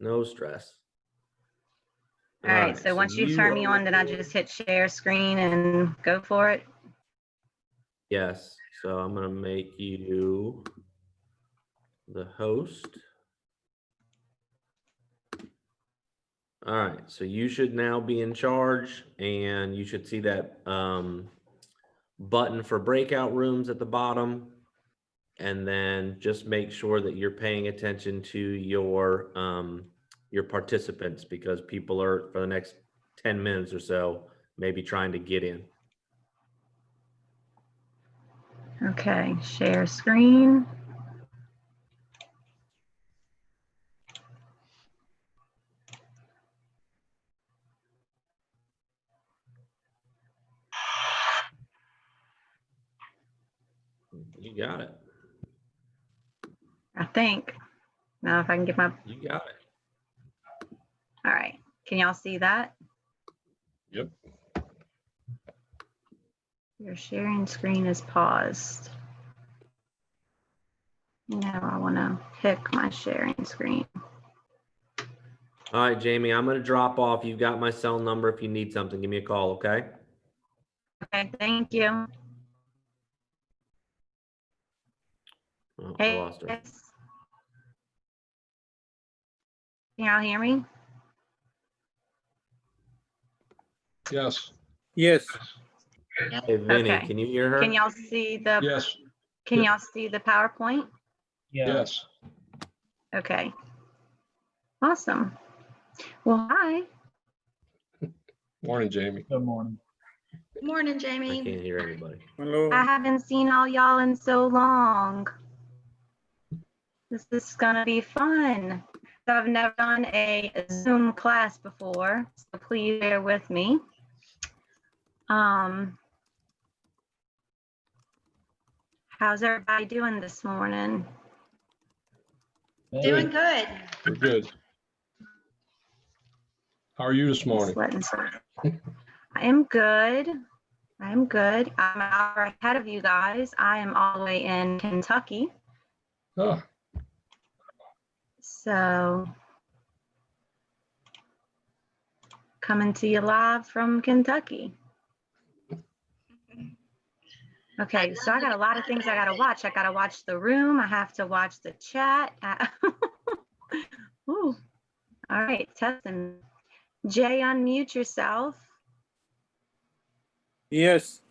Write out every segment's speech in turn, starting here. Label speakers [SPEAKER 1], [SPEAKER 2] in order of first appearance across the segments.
[SPEAKER 1] No stress.
[SPEAKER 2] All right, so once you turn me on, then I just hit share screen and go for it.
[SPEAKER 1] Yes, so I'm gonna make you the host. All right, so you should now be in charge, and you should see that button for breakout rooms at the bottom. And then just make sure that you're paying attention to your participants, because people are, for the next 10 minutes or so, maybe trying to get in.
[SPEAKER 2] Okay, share screen.
[SPEAKER 1] You got it.
[SPEAKER 2] I think. Now if I can get my,
[SPEAKER 1] You got it.
[SPEAKER 2] all right. Can y'all see that?
[SPEAKER 3] Yep.
[SPEAKER 2] Your sharing screen is paused. Now I want to pick my sharing screen.
[SPEAKER 1] All right, Jamie, I'm gonna drop off. You've got my cell number. If you need something, give me a call, okay?
[SPEAKER 2] Okay, thank you.
[SPEAKER 1] Oh, I
[SPEAKER 2] Hey,
[SPEAKER 1] lost her.
[SPEAKER 2] guys. Can y'all hear me?
[SPEAKER 3] Yes.
[SPEAKER 4] Yes.
[SPEAKER 1] Hey, Vinny,
[SPEAKER 2] Okay.
[SPEAKER 1] can you hear her?
[SPEAKER 2] Can y'all see the,
[SPEAKER 3] Yes.
[SPEAKER 2] can y'all see the PowerPoint?
[SPEAKER 3] Yes.
[SPEAKER 2] Okay. Awesome. Well, hi.
[SPEAKER 3] Morning, Jamie.
[SPEAKER 4] Good morning.
[SPEAKER 5] Morning,
[SPEAKER 1] I
[SPEAKER 5] Jamie.
[SPEAKER 1] can't hear anybody.
[SPEAKER 4] Hello.
[SPEAKER 2] I haven't seen all y'all in so long. This is gonna be fun. So I've never done a Zoom class before, so please bear with me. How's everybody doing this morning?
[SPEAKER 5] Doing good.
[SPEAKER 3] We're good. How are you this
[SPEAKER 2] Just
[SPEAKER 3] morning?
[SPEAKER 2] letting I am good. I am good. I'm an hour ahead of you guys. I am all the way in Kentucky.
[SPEAKER 3] Oh,
[SPEAKER 2] So coming to you live from Kentucky. Okay, so I got a lot of things I gotta watch. I gotta watch the room. I have to watch the chat. Ooh. All right, testing. Jay, unmute yourself.
[SPEAKER 4] Yes.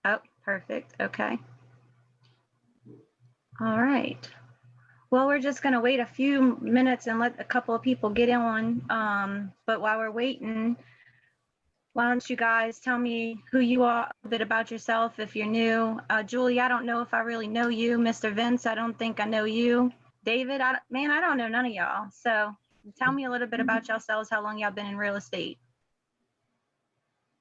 [SPEAKER 2] Oh, perfect. Okay. All right. Well, we're just gonna wait a few minutes and let a couple of people get on. But while we're waiting, why don't you guys tell me who you are, a bit about yourself if you're new. Julie, I don't know if I really know you. Mr. Vince, I don't think I know you. David, man, I don't know none of y'all. So tell me a little bit about yourselves, how long y'all been in real estate.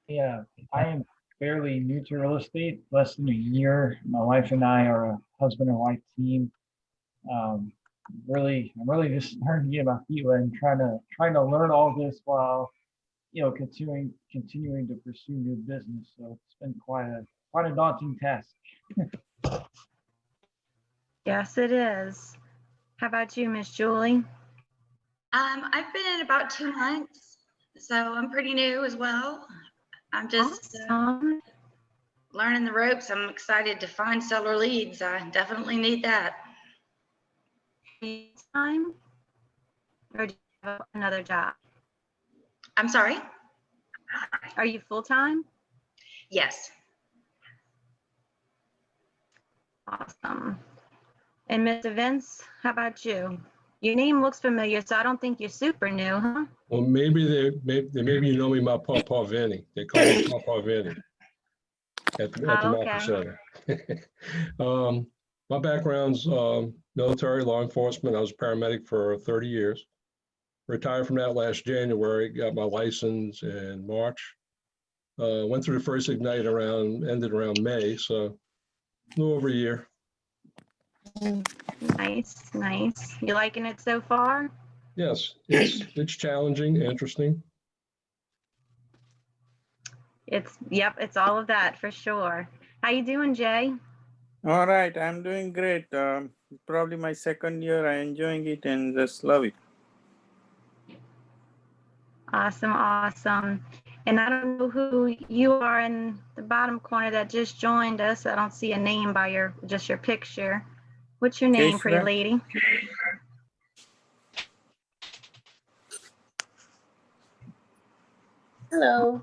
[SPEAKER 6] Yeah, I am fairly new to real estate, less than a year. My wife and I are a husband and wife team. I'm really just starting to get my feet wet and trying to learn all this while, continuing to pursue new business. So it's been quite a daunting task.
[SPEAKER 2] Yes, it is. How about you, Miss Julie?
[SPEAKER 5] I've been in about 2 months, so I'm pretty new as well. I'm just
[SPEAKER 2] Awesome.
[SPEAKER 5] learning the ropes. I'm excited to find seller leads. I definitely need that.
[SPEAKER 2] Time, or do you have another job?
[SPEAKER 5] I'm sorry?
[SPEAKER 2] Are you full-time?
[SPEAKER 5] Yes.
[SPEAKER 2] Awesome. And Mr. Vince, how about you? Your name looks familiar, so I don't think you're super new, huh?
[SPEAKER 3] well, maybe you know me by Papa Vinny. They call me Papa Vinny at the Market Center. My background's military, law enforcement. I was a paramedic for 30 years. Retired from that last January, got my license in March. Went through the first Ignite ended around May, so a little over a year.
[SPEAKER 2] Nice, nice. You liking it so far?
[SPEAKER 3] Yes, it's challenging, interesting.
[SPEAKER 2] Yep, it's all of that for sure. How you doing, Jay?
[SPEAKER 4] All right. I'm doing great. Probably my second year. I'm enjoying it and just love it.
[SPEAKER 2] Awesome, awesome. And I don't know who you are in the bottom corner that just joined us. I don't see a name by just your picture. What's your name, pretty
[SPEAKER 4] Krishna.
[SPEAKER 2] lady?
[SPEAKER 4] Hello.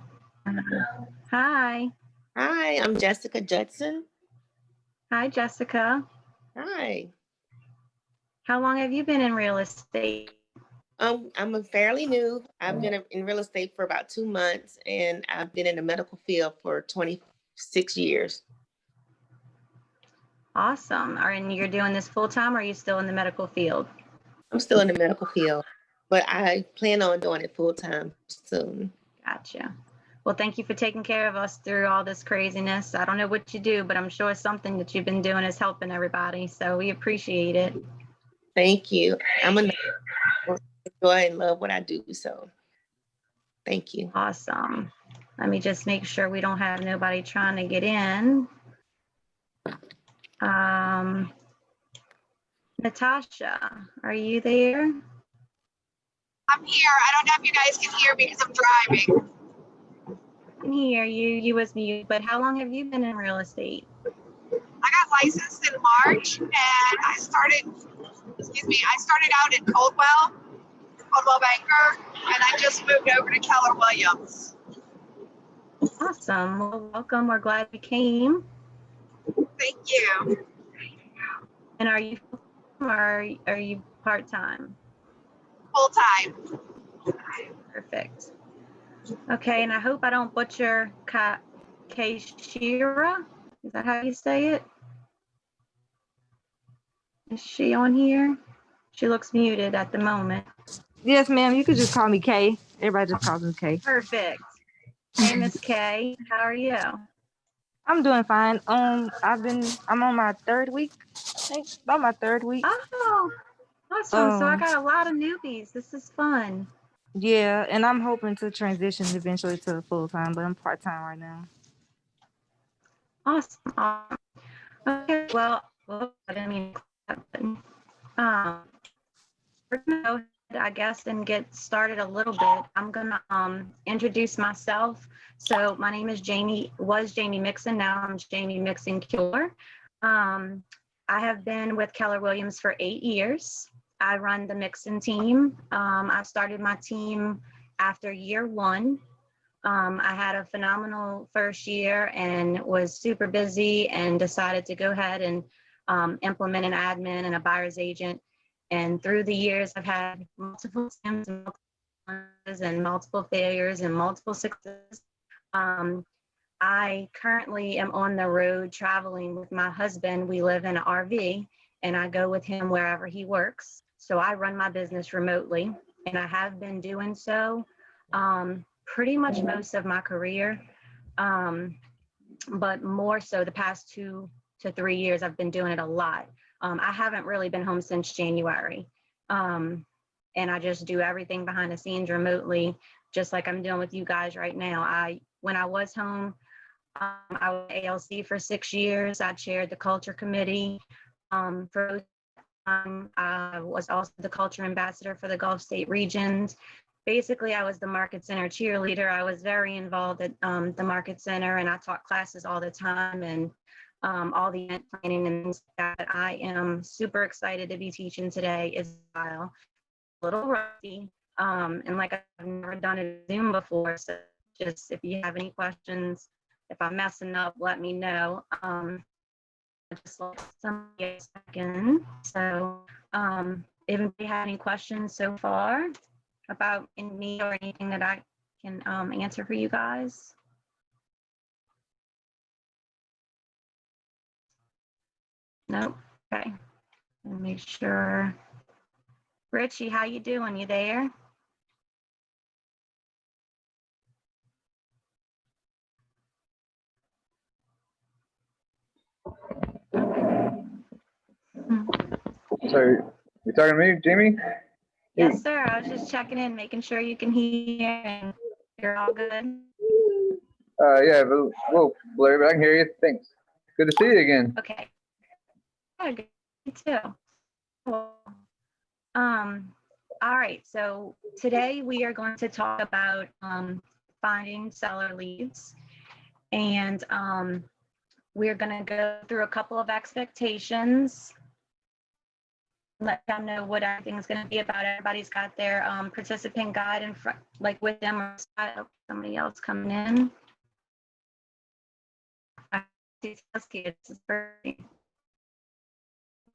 [SPEAKER 2] Hi.
[SPEAKER 4] Hi, I'm Jessica Judson.
[SPEAKER 2] Hi, Jessica.
[SPEAKER 4] Hi.
[SPEAKER 2] How long have you been in real estate?
[SPEAKER 4] I'm a fairly new. I've been in real estate for about 2 months, and I've been in the medical field for 26 years.
[SPEAKER 2] Awesome. And you're doing this full time, or are you still in the medical field?
[SPEAKER 4] I'm still in the medical field, but I plan on doing it full time soon.
[SPEAKER 2] Gotcha. Well, thank you for taking care of us through all this craziness. I don't know what you do, but I'm sure something that you've been doing is helping everybody. So we appreciate it.
[SPEAKER 4] Thank you. I'm a enjoy and love what I do, so thank you.
[SPEAKER 2] Awesome. Let me just make sure we don't have nobody trying to get in. Natasha, are you there?
[SPEAKER 7] I'm here. I don't know if you guys can hear me because I'm driving.
[SPEAKER 2] I can hear you. You was mute, but how long have you been in real estate?
[SPEAKER 7] I got licensed in March and I started out in Coldwell Banker, and I just moved over to Keller Williams.
[SPEAKER 2] Awesome. Well, welcome. We're glad you came.
[SPEAKER 7] Thank you.
[SPEAKER 2] And are you full-time or are you part-time?
[SPEAKER 7] Full time.
[SPEAKER 2] Perfect. Okay, and I hope I don't butcher Kaishira. Is that how you say it? Is she on here? She looks muted at the moment.
[SPEAKER 8] Yes, ma'am. You could just call me Kay. Everybody just calls me Kay.
[SPEAKER 2] Perfect. Hey, Miss Kay, how are you?
[SPEAKER 8] I'm doing fine. I'm on my 3rd week. I think about my 3rd week.
[SPEAKER 2] Oh, awesome. So I
[SPEAKER 8] Um,
[SPEAKER 2] got a lot of newbies. This is fun.
[SPEAKER 8] Yeah, and I'm hoping to transition eventually to full time, but I'm part time right now.
[SPEAKER 2] Awesome. Awesome. Okay, well, I didn't mean to click that button. We're gonna go ahead, I guess, and get started a little bit. I'm gonna introduce myself. So my name is Jamie Mixon. Now I'm Jamie Mixon Keeler. I have been with Keller Williams for 8 years. I run the Mixon team. I started my team after year 1. I had a phenomenal first year and was super busy and decided to go ahead and implement an admin and a buyer's agent. And through the years, I've had multiple teams and multiple failures and multiple successes. I currently am on the road traveling with my husband. We live in an RV and I go with him wherever he works. So I run my business remotely and I have been doing so pretty much most of my career. But more so the past 2 to 3 years, I've been doing it a lot. I haven't really been home since January. And I just do everything behind the scenes remotely, just like I'm doing with you guys right now. When I was home, I was ALC for 6 years. I chaired the culture committee. For I was also the culture ambassador for the Gulf State regions. Basically, I was the Market Center cheerleader. I was very involved at the Market Center, and I taught classes all the time and all the event planning and things like that. I am super excited to be teaching today as well. A little rusty, and like I've never done a Zoom before, so just if you have any questions, if I'm messing up, let me know. Just like somebody a second. So if anybody have any questions so far about me or anything that I can answer for you guys? Nope. Okay. Let me make sure. Richie, how you doing? You there?
[SPEAKER 9] So you talking to me, Jamie?
[SPEAKER 2] Yes, sir. I was just checking in, making sure you can hear and you're all good.
[SPEAKER 9] Yeah, but whoa, blurry, but I can hear you. Thanks. Good to see you again.
[SPEAKER 2] Okay. Yeah, good. You too. Cool. All right, so today we are going to talk about finding seller leads. And we're going to go through a couple of expectations. Let them know what everything's going to be about. Everybody's got their participant guide in front, like with them, or somebody else coming in. I see kids, it's pretty,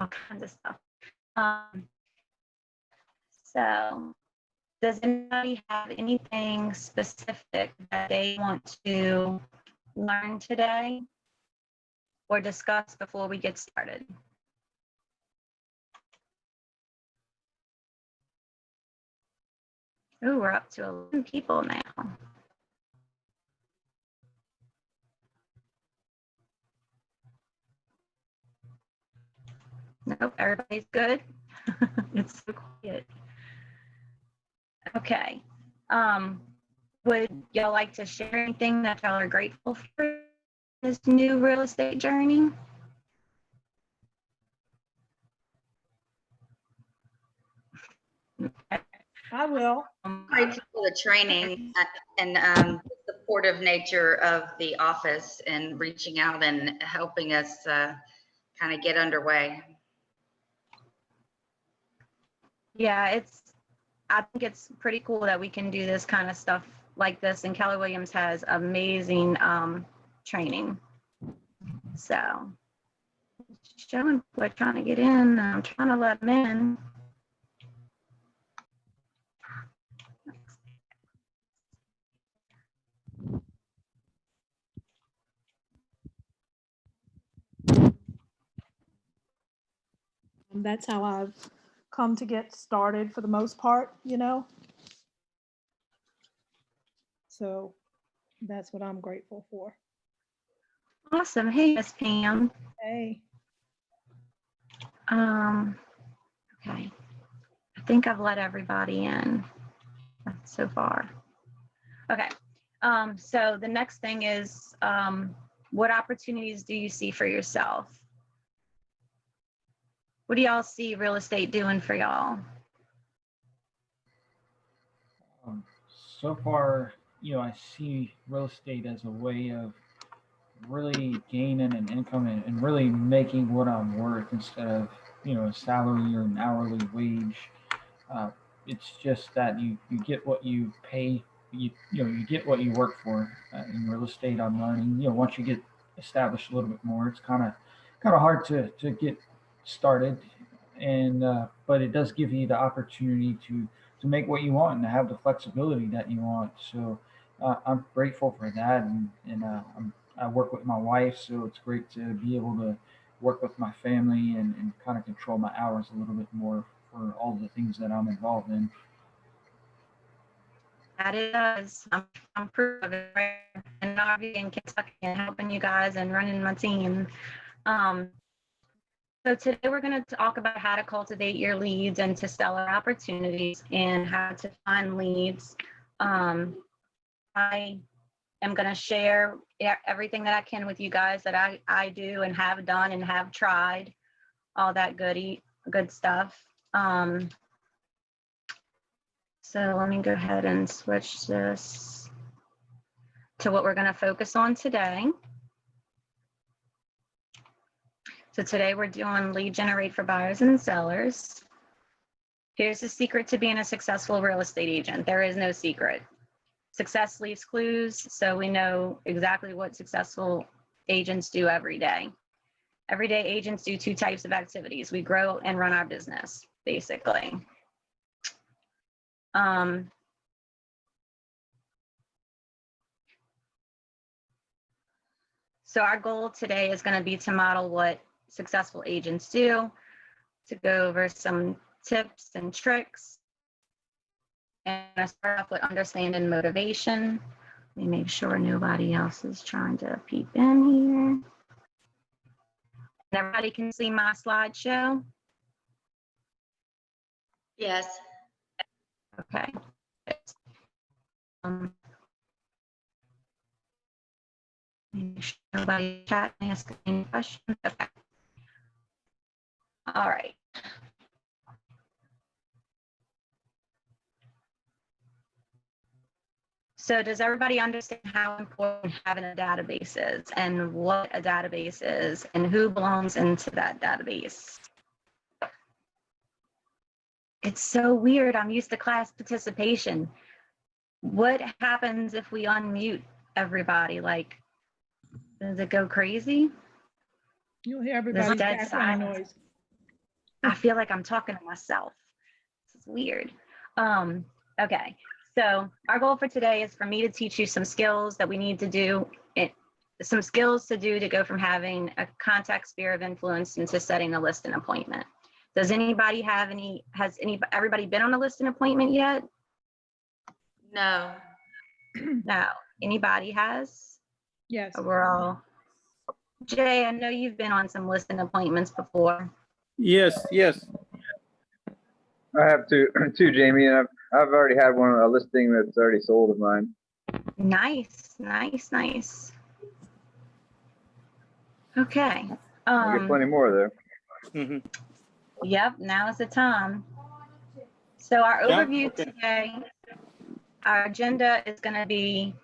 [SPEAKER 2] all kinds of stuff. So, does anybody have anything specific that they want to learn today or discuss before we get started? Oh, we're up to 11 people now. Nope, everybody's good. It's so quiet. Okay. Would y'all like to share anything that y'all are grateful for this new real estate journey?
[SPEAKER 10] I will.
[SPEAKER 5] Grateful for the training and the supportive nature of the office and reaching out and helping us kind of get underway.
[SPEAKER 2] Yeah, I think it's pretty cool that we can do this kind of stuff like this, and Keller Williams has amazing training. So, showing people are trying to get in, I'm trying to let them in.
[SPEAKER 10] That's how I've come to get started for the most part, you know. So that's what I'm grateful for.
[SPEAKER 2] Awesome. Hey, Miss Pam.
[SPEAKER 10] Hey.
[SPEAKER 2] Okay. I think I've let everybody in so far. Okay. So the next thing is, what opportunities do you see for yourself? What do y'all see real estate doing for y'all?
[SPEAKER 6] So far, I see real estate as a way of really gaining an income and really making what I'm worth instead of, a salary or an hourly wage. It's just that you get what you pay, you get what you work for. In real estate, I'm learning, once you get established a little bit more, it's kind of hard to get started. And, but it does give you the opportunity to make what you want and to have the flexibility that you want. So I'm grateful for that. And I work with my wife, so it's great to be able to work with my family and kind of control my hours a little bit more for all the things that I'm involved in.
[SPEAKER 2] That it does. I'm proof of it, right? In RV in Kentucky and helping you guys and running my team. So today we're going to talk about how to cultivate your leads into seller opportunities and how to find leads. I am going to share everything that I can with you guys that I do and have done and have tried, all that good stuff. So let me go ahead and switch this to what we're going to focus on today. So today we're doing lead generate for buyers and sellers. Here's the secret to being a successful real estate agent. There is no secret. Success leaves clues, so we know exactly what successful agents do every day. Everyday agents do two types of activities. We grow and run our business, basically. So our goal today is going to be to model what successful agents do, to go over some tips and tricks. And I start off with understanding motivation. Let me make sure nobody else is trying to peep in here. Everybody can see my slideshow?
[SPEAKER 5] Yes.
[SPEAKER 2] Okay. Make sure nobody chat and ask any questions. Okay. All right. So does everybody understand how important having a database is and what a database is and who belongs into that database? It's so weird. I'm used to class participation. What happens if we unmute everybody? Like, does it go crazy?
[SPEAKER 10] You'll hear
[SPEAKER 2] There's
[SPEAKER 10] everybody's
[SPEAKER 2] dead
[SPEAKER 10] background
[SPEAKER 2] silence.
[SPEAKER 10] noise.
[SPEAKER 2] I feel like I'm talking to myself. This is weird. Okay, so our goal for today is for me to teach you some skills that we need to do, some skills to do to go from having a contact sphere of influence into setting a listing appointment. Does anybody have any, everybody been on a listing appointment yet?
[SPEAKER 5] No.
[SPEAKER 2] No. Anybody has?
[SPEAKER 10] Yes.
[SPEAKER 2] We're all, Jay, I know you've been on some listing appointments before.
[SPEAKER 11] Yes, yes.
[SPEAKER 9] I have two, Jamie, and I've already had a listing that's already sold of mine.
[SPEAKER 2] Nice, nice, nice. Okay.
[SPEAKER 9] I get plenty more there.
[SPEAKER 11] Mhm.
[SPEAKER 2] Yep, now is the time. So our
[SPEAKER 11] Yeah,
[SPEAKER 2] overview
[SPEAKER 11] okay.
[SPEAKER 2] today, our agenda is going to be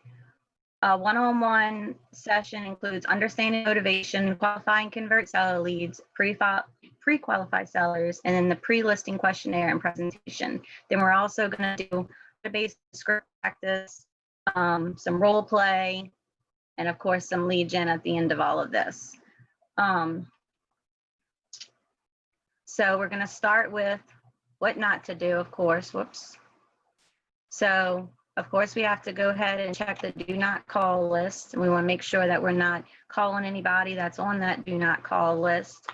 [SPEAKER 2] a one-on-one session, includes understanding motivation, qualifying convert seller leads, pre-qualify sellers, and then the pre-listing questionnaire and presentation. Then we're also going to do database script practice, some role play, and of course some lead gen at the end of all of this. So we're going to start with what not to do, of course. Whoops. So, of course, we have to go ahead and check the do not call list. And we want to make sure that we're not calling anybody that's on that do not call list.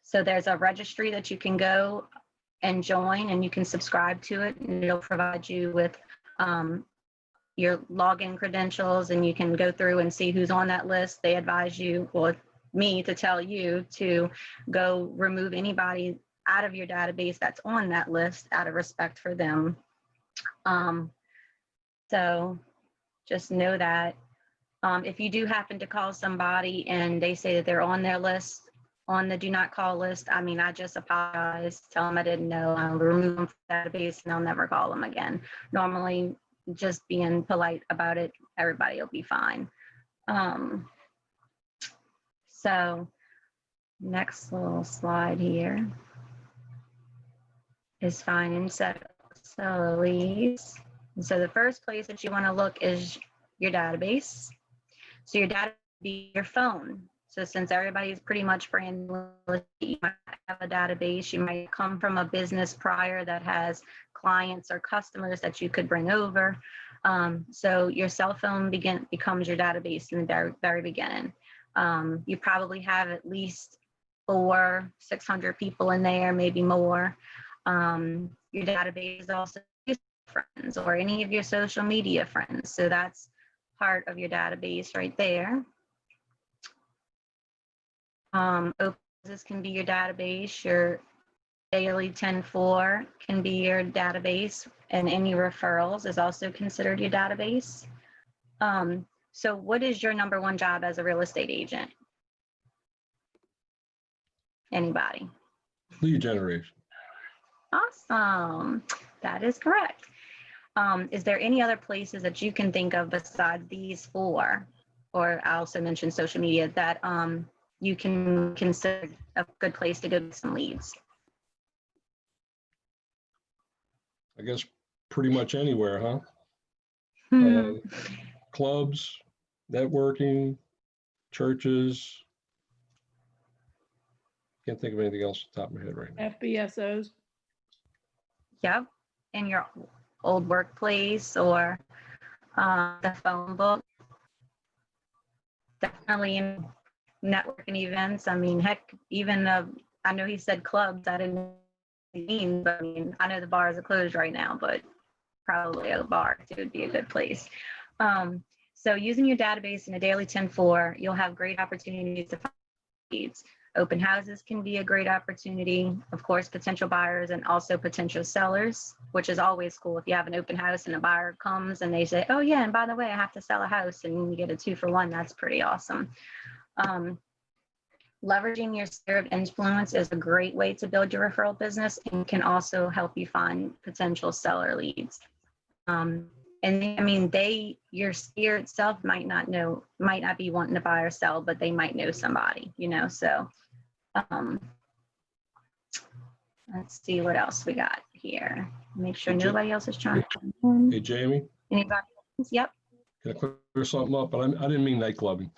[SPEAKER 2] So there's a registry that you can go and join, and you can subscribe to it, and it'll provide you with your login credentials, and you can go through and see who's on that list. They advise you, well, me to tell you to go remove anybody out of your database that's on that list out of respect for them. So just know that if you do happen to call somebody and they say that they're on their list, on the do not call list, I mean, I just apologize, tell them I didn't know, I'll remove them from the database and I'll never call them again. Normally, just being polite about it, everybody will be fine. So next little slide here is find and set seller leads. And so the first place that you want to look is your database. So your data be your phone. So since everybody's pretty much brand new, you might have a database, you might come from a business prior that has clients or customers that you could bring over. So your cell phone becomes your database in the very beginning. You probably have at least 400-600 people in there, maybe more. Your database is also friends or any of your social media friends. So that's part of your database right there. Open Houses can be your database. Your daily 10-4 can be your database, and any referrals is also considered your database. So what is your number one job as a real estate agent? Anybody?
[SPEAKER 3] Lead generation.
[SPEAKER 2] Awesome. That is correct. Is there any other places that you can think of besides these four, or I also mentioned social media, that you can consider a good place to go get some leads?
[SPEAKER 3] I guess pretty much anywhere, huh? Clubs, networking, churches. Can't think of anything else off the top of my head right now.
[SPEAKER 10] FBSOs.
[SPEAKER 2] Yep, in your old workplace or the phone book. Definitely in networking events. I mean, heck, even I know he said clubs. I didn't mean, but I mean, I know the bars are closed right now, but probably a bar too would be a good place. So using your database in a daily 10-4, you'll have great opportunities to find leads. Open houses can be a great opportunity. Of course, potential buyers and also potential sellers, which is always cool. If you have an open house and a buyer comes and they say, oh yeah, and by the way, I have to sell a house, and you get a 2-for-1, that's pretty awesome. Leveraging your sphere of influence is a great way to build your referral business and can also help you find potential seller leads. And I mean, your sphere itself might not be wanting to buy or sell, but they might know somebody, so, let's see what else we got here. Make sure
[SPEAKER 3] Hey, Jim.
[SPEAKER 2] nobody else is trying to come in.
[SPEAKER 3] Hey, Jamie,
[SPEAKER 2] Anybody else? Yep.
[SPEAKER 3] can I clear something up? But I didn't mean night clubbing.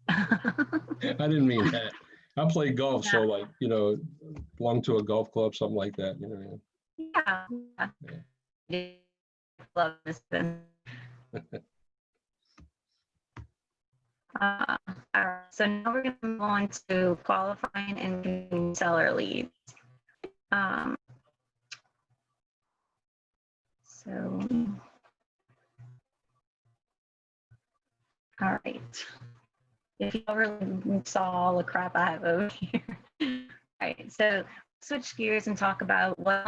[SPEAKER 3] I didn't mean that. I play golf, so like, belong to a golf club, something like that,
[SPEAKER 2] Yeah. Love this. All right, so now we're going to move on to qualifying and getting seller leads. So, all right. If you really saw all the crap I have over here. All right, so switch gears and talk about what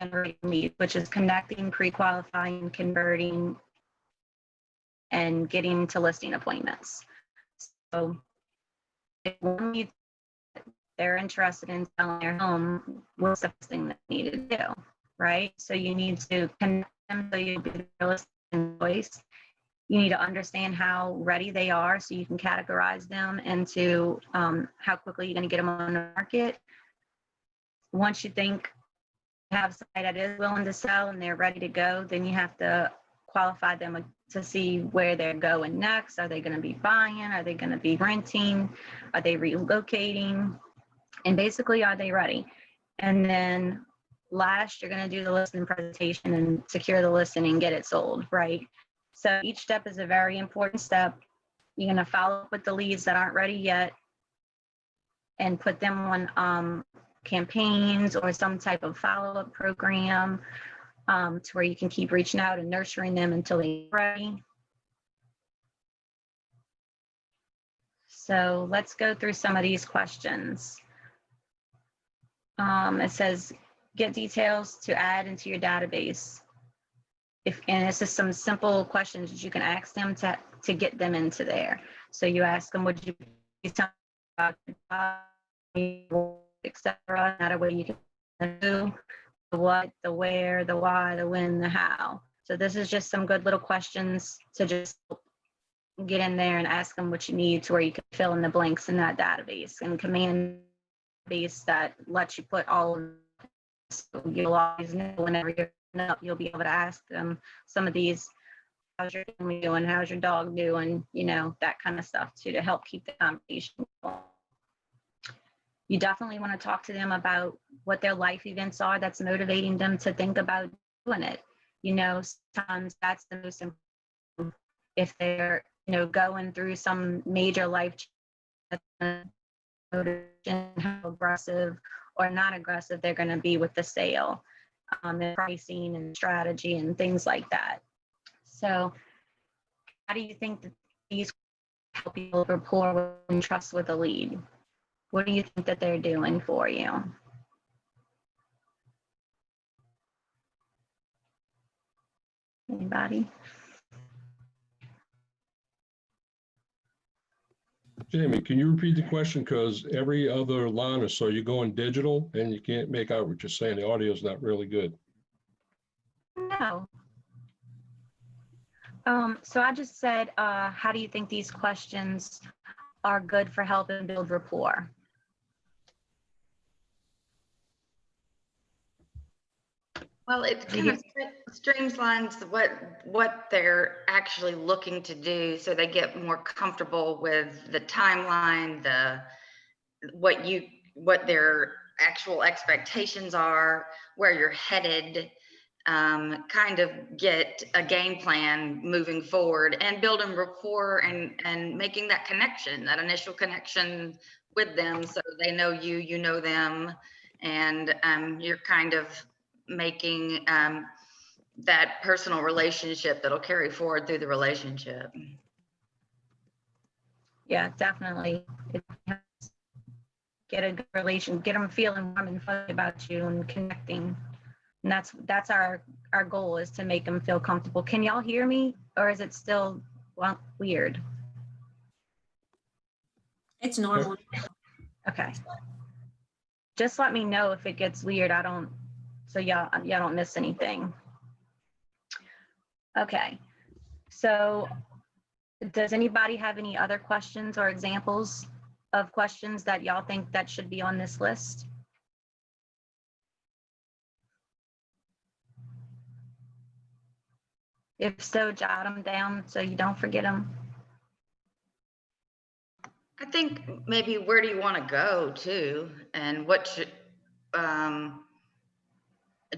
[SPEAKER 2] generating leads, which is connecting, pre-qualifying, converting, and getting to listing appointments. So if one lead they're interested in selling their home, what's the first thing that they need to do, right? So you need to connect them so you'll be the realistic voice. You need to understand how ready they are so you can categorize them into how quickly you're going to get them on the market. Once you think you have somebody that is willing to sell and they're ready to go, then you have to qualify them to see where they're going next. Are they going to be buying? Are they going to be renting? Are they relocating? And basically, are they ready? And then last, you're going to do the listing presentation and secure the listing and get it sold, right? So each step is a very important step. You're going to follow up with the leads that aren't ready yet and put them on campaigns or some type of follow-up program to where you can keep reaching out and nurturing them until they're ready. So let's go through some of these questions. It says, get details to add into your database. And it's just some simple questions that you can ask them to get them into there. So you ask them, would you please tell me about etc. That way you can do the what, the where, the why, the when, the how. So this is just some good little questions to just get in there and ask them what you need to where you can fill in the blanks in that database and command base that lets you put all of this. So you'll always know whenever you're up, you'll be able to ask them some of these, how's your family doing, how's your dog doing, that kind of stuff too, to help keep the conversation going. You definitely want to talk to them about what their life events are that's motivating them to think about doing it. Sometimes that's the most important. If they're, going through some major life change, how aggressive or not aggressive they're going to be with the sale, the pricing and strategy and things like that. So how do you think that these help you build rapport and trust with a lead? What do you think that they're doing for you? Anybody?
[SPEAKER 3] Jamie, can you repeat the question? Because every other line or so you're going digital and you can't make out what you're saying. The audio is not really good.
[SPEAKER 2] No. So I just said, how do you think these questions are good for helping build rapport?
[SPEAKER 5] Well, it kind of streamlines what they're actually looking to do, so they get more comfortable with the timeline, what their actual expectations are, where you're headed, kind of get a game plan moving forward and building rapport and making that connection, that initial connection with them, so they know you, you know them, and you're kind of making that personal relationship that'll carry forward through the relationship.
[SPEAKER 2] Yeah, definitely. Get a good relation, get them feeling warm and fuzzy about you and connecting. And that's our goal, is to make them feel comfortable. Can y'all hear me, or is it still weird?
[SPEAKER 11] It's normal.
[SPEAKER 2] Okay. Just let me know if it gets weird. So y'all don't miss anything. Okay, so does anybody have any other questions or examples of questions that y'all think that should be on this list? If so, jot them down so you don't forget them.
[SPEAKER 5] I think maybe where do you want to go to, and what should,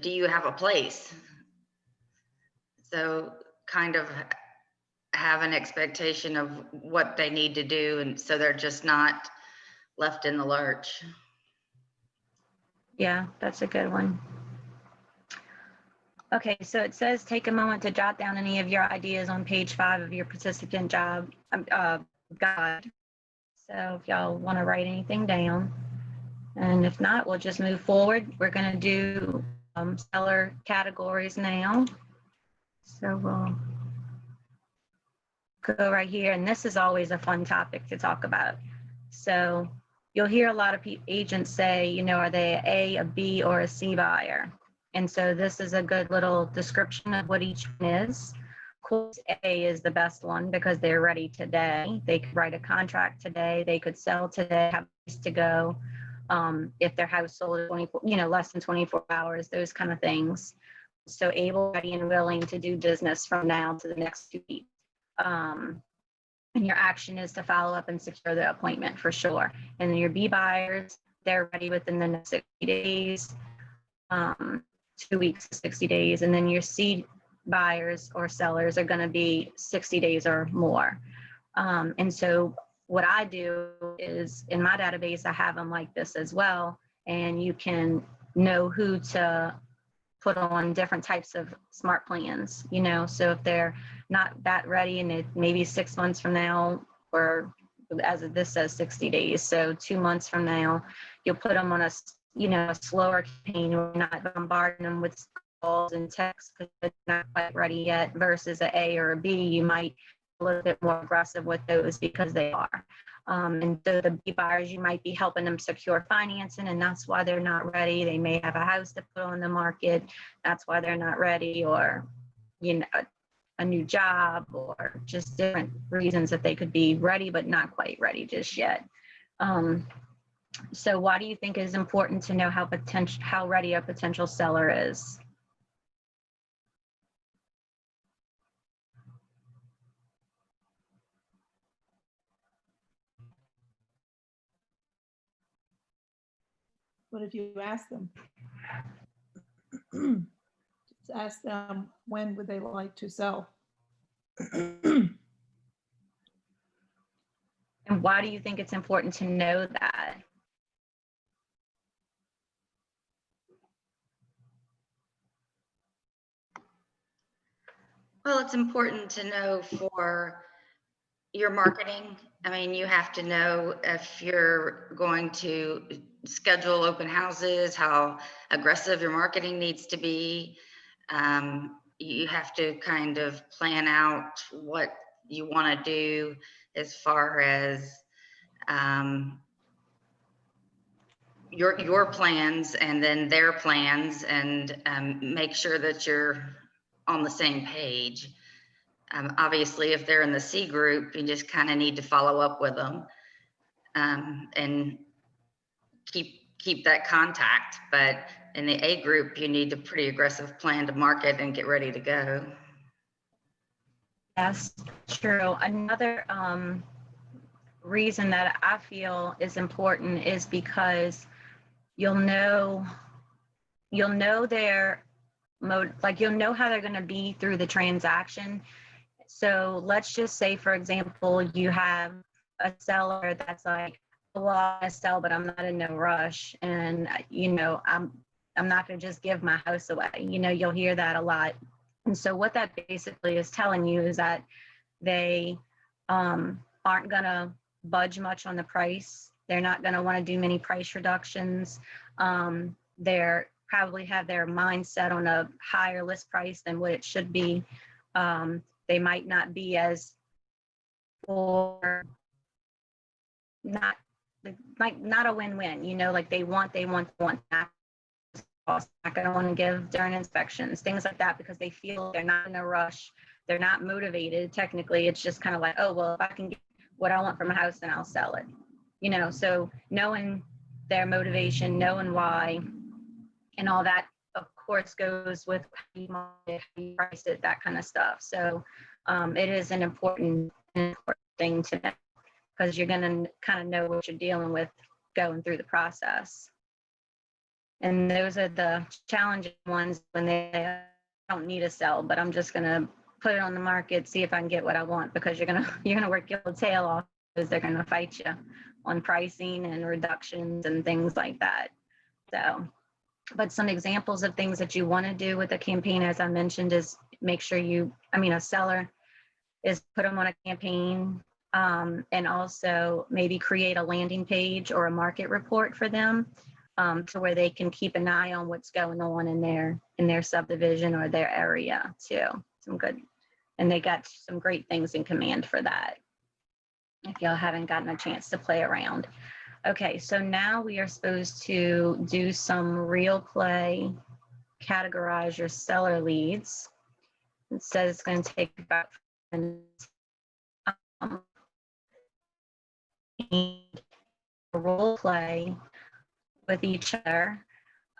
[SPEAKER 5] do you have a place? So kind of have an expectation of what they need to do, and so they're just not left in the lurch.
[SPEAKER 2] Yeah, that's a good one. Okay, so it says take a moment to jot down any of your ideas on page 5 of your participant guide. So if y'all want to write anything down, and if not, we'll just move forward. We're going to do seller categories now. So we'll go right here, and this is always a fun topic to talk about. So you'll hear a lot of agents say, you know, are they a B, or a C buyer? And so this is a good little description of what each one is. Of course, A is the best one because they're ready today. They could write a contract today. They could sell today, have a place to go. If their house sold in 24, less than 24 hours, those kind of things. So able, ready, and willing to do business from now to the next 2 weeks. And your action is to follow up and secure the appointment for sure. And then your B buyers, they're ready within the next 60 days. 2 weeks to 60 days, and then your C buyers or sellers are going to be 60 days or more. And so what I do is in my database, I have them like this as well, and you can know who to put on different types of smart plans, so if they're not that ready and it maybe 6 months from now, or as this says 60 days, so 2 months from now, you'll put them on a slower campaign. We're not bombarding them with calls and texts because they're not quite ready yet, versus an A or a B. You might be a little bit more aggressive with those because they are. And so the B buyers, you might be helping them secure financing, and that's why they're not ready. They may have a house to put on the market. That's why they're not ready, or, a new job, or just different reasons that they could be ready, but not quite ready just yet. So why do you think it is important to know how ready a potential seller is?
[SPEAKER 10] What if you ask them? Just ask them, when would they like to sell?
[SPEAKER 2] And why do you think it's important to know that?
[SPEAKER 5] Well, it's important to know for your marketing. I mean, you have to know if you're going to schedule open houses, how aggressive your marketing needs to be. You have to kind of plan out what you want to do as far as your plans and then their plans, and make sure that you're on the same page. Obviously, if they're in the C group, you just kind of need to follow up with them and keep that contact. But in the A group, you need a pretty aggressive plan to market and get ready to go.
[SPEAKER 2] Yes, true. Another reason that I feel is important is because you'll know their mode, like you'll know how they're going to be through the transaction. So let's just say, for example, you have a seller that's like, well, I want to sell, but I'm not in no rush, and I'm not going to just give my house away. You'll hear that a lot. And so what that basically is telling you is that they aren't going to budge much on the price. They're not going to want to do many price reductions. They're probably have their mindset on a higher list price than what it should be. They might not be as, or not a win-win, like they want that not going to want to give during inspections, things like that, because they feel they're not in a rush. They're not motivated. Technically, it's just kind of like, oh, well, if I can get what I want from a house, then I'll sell it. You know, so knowing their motivation, knowing why, and all that, of course, goes with how you market, how you price it, that kind of stuff. So it is an important thing to know, because you're going to kind of know what you're dealing with going through the process. And those are the challenging ones when they don't need a sell, but I'm just going to put it on the market, see if I can get what I want, because you're gonna work your tail off, because they're going to fight you on pricing and reductions and things like that. So, but some examples of things that you want to do with a campaign, as I mentioned, is make sure a seller is put them on a campaign, and also maybe create a landing page or a market report for them, to where they can keep an eye on what's going on in their subdivision or their area too. Some good, and they got some great things in Command for that, if y'all haven't gotten a chance to play around. Okay, so now we are supposed to do some real play, categorize your seller leads. It says it's going to take about 5 minutes. And role play with each other.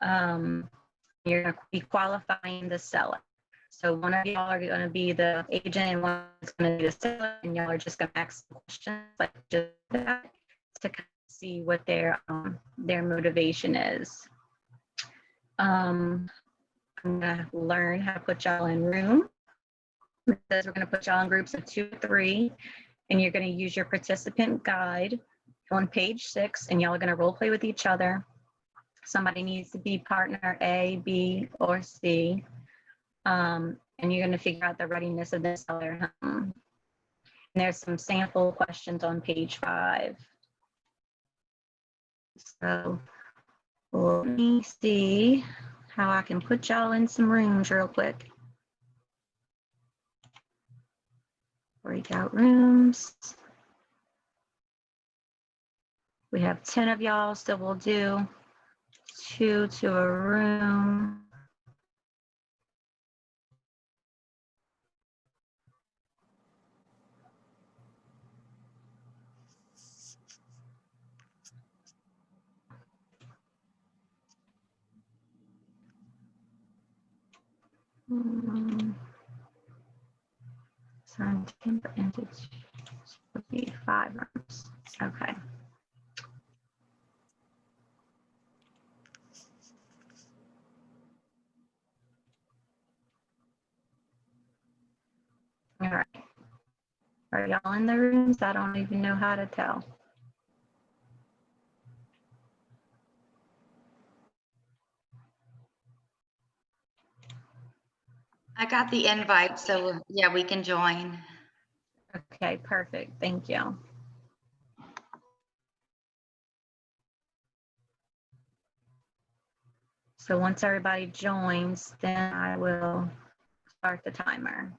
[SPEAKER 2] You're going to be qualifying the seller. So one of y'all are going to be the agent and one is going to be the seller, and y'all are just going to ask questions like just that to kind of see what their motivation is. I'm going to learn how to put y'all in room. It says we're going to put y'all in groups of 2 or 3, and you're going to use your participant guide on page 6, and y'all are going to role play with each other. Somebody needs to be partner A, B, or C. And you're going to figure out the readiness of the seller. And there's some sample questions on page 5. So let me see how I can put y'all in some rooms real quick. Breakout rooms. We have 10 of y'all, so we'll do 2 to a room. So timber into 5 rooms. Okay. All right. Are y'all in the rooms? I don't even know how to tell.
[SPEAKER 5] I got the invite, so yeah, we can join.
[SPEAKER 2] Okay, perfect. Thank you. So once everybody joins, then I will start the timer.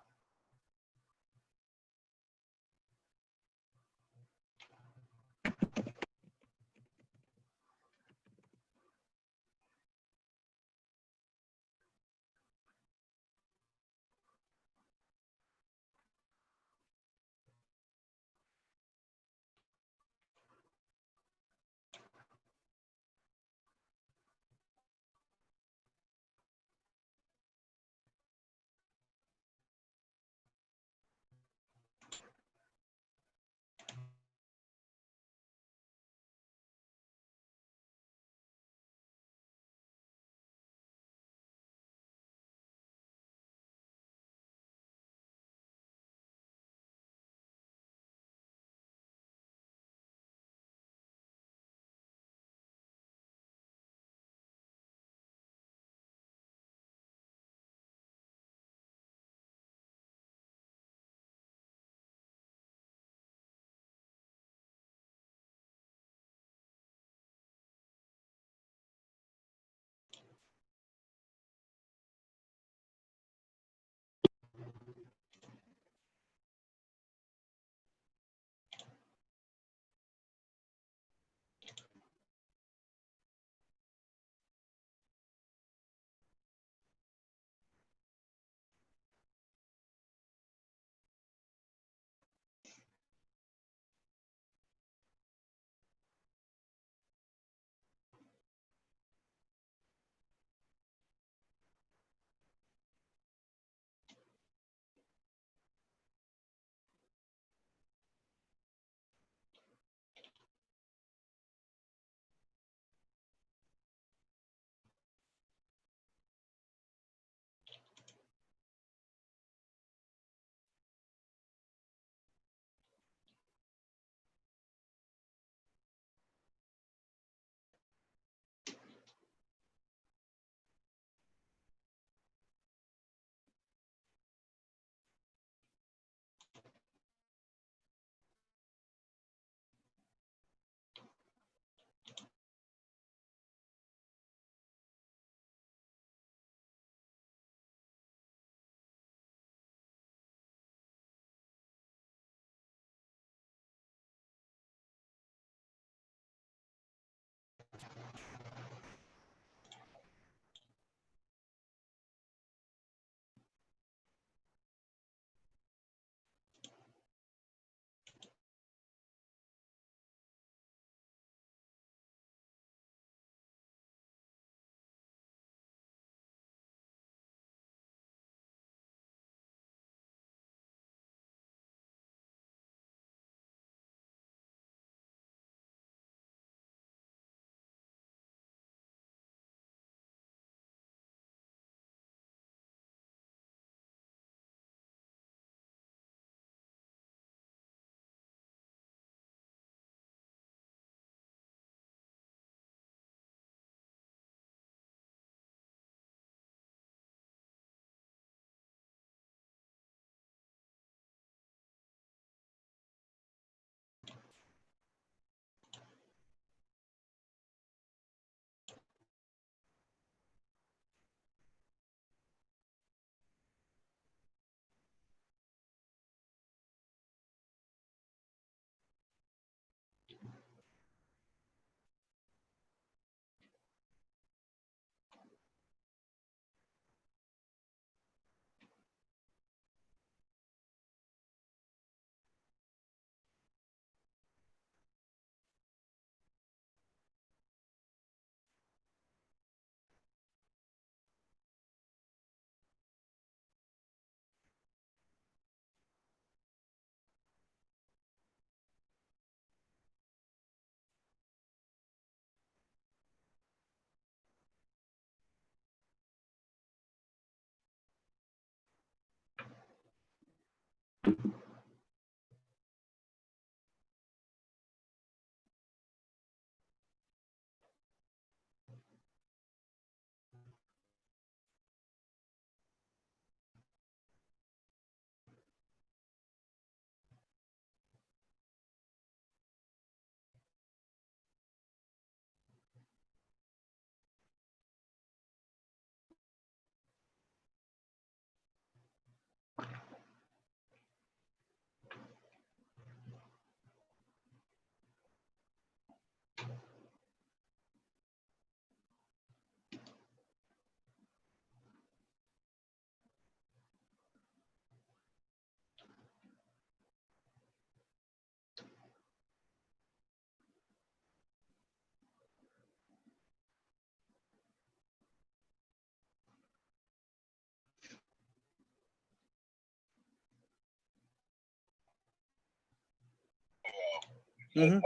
[SPEAKER 11] Mhm.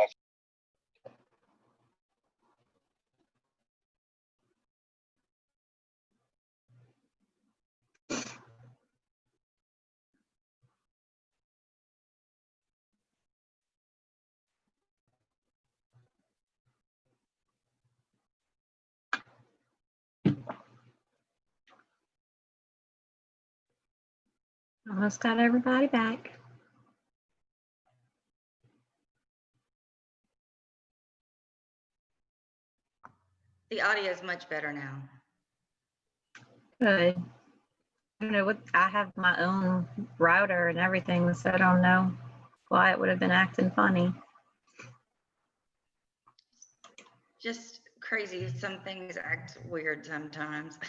[SPEAKER 2] Almost got everybody back.
[SPEAKER 5] The audio is much better now.
[SPEAKER 2] Good. I don't know what, I have my own router and everything, so I don't know why it would have been acting funny.
[SPEAKER 5] Just crazy. Some things act weird sometimes.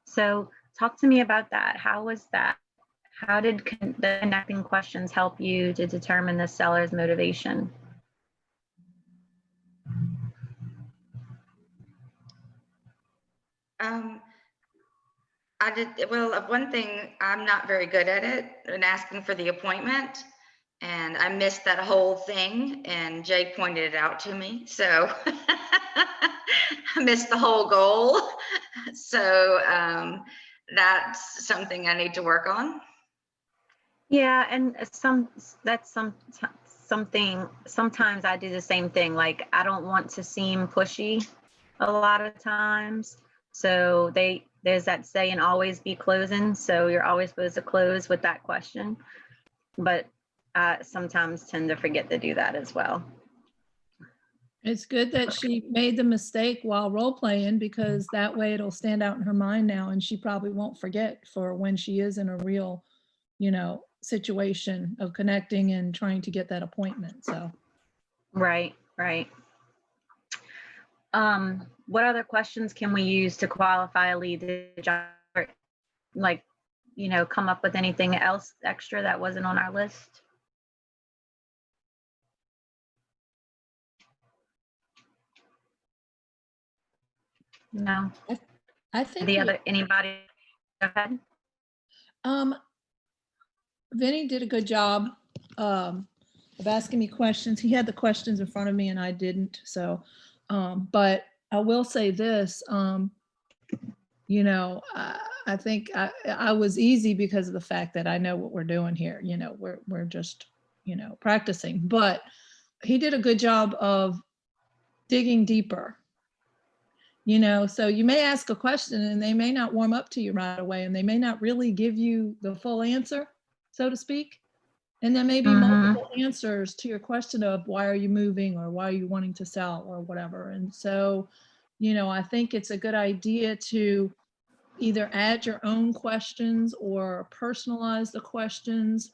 [SPEAKER 2] So talk to me about that. How was that? How did the connecting questions help you to determine the seller's motivation?
[SPEAKER 5] I did, well, one thing, I'm not very good at it in asking for the appointment. And I missed that whole thing and Jake pointed it out to me. So I missed the whole goal. So that's something I need to work on.
[SPEAKER 2] Yeah, and something, sometimes I do the same thing. Like, I don't want to seem pushy a lot of times. So there's that saying, always be closing. So you're always supposed to close with that question. But I sometimes tend to forget to do that as well.
[SPEAKER 10] It's good that she made the mistake while role playing, because that way it'll stand out in her mind now and she probably won't forget for when she is in a real, situation of connecting and trying to get that appointment. So.
[SPEAKER 2] Right. What other questions can we use to qualify a lead to the job? Like, come up with anything else extra that wasn't on our list? No.
[SPEAKER 10] I think
[SPEAKER 2] Anybody? Go ahead.
[SPEAKER 10] Vinny did a good job of asking me questions. He had the questions in front of me and I didn't. So, but I will say this, I think I was easy because of the fact that I know what we're doing here. We're just, practicing, but he did a good job of digging deeper. So you may ask a question and they may not warm up to you right away and they may not really give you the full answer, so to speak. And there may be multiple answers to your question of why are you moving or why are you wanting to sell or whatever. And so, I think it's a good idea to either add your own questions or personalize the questions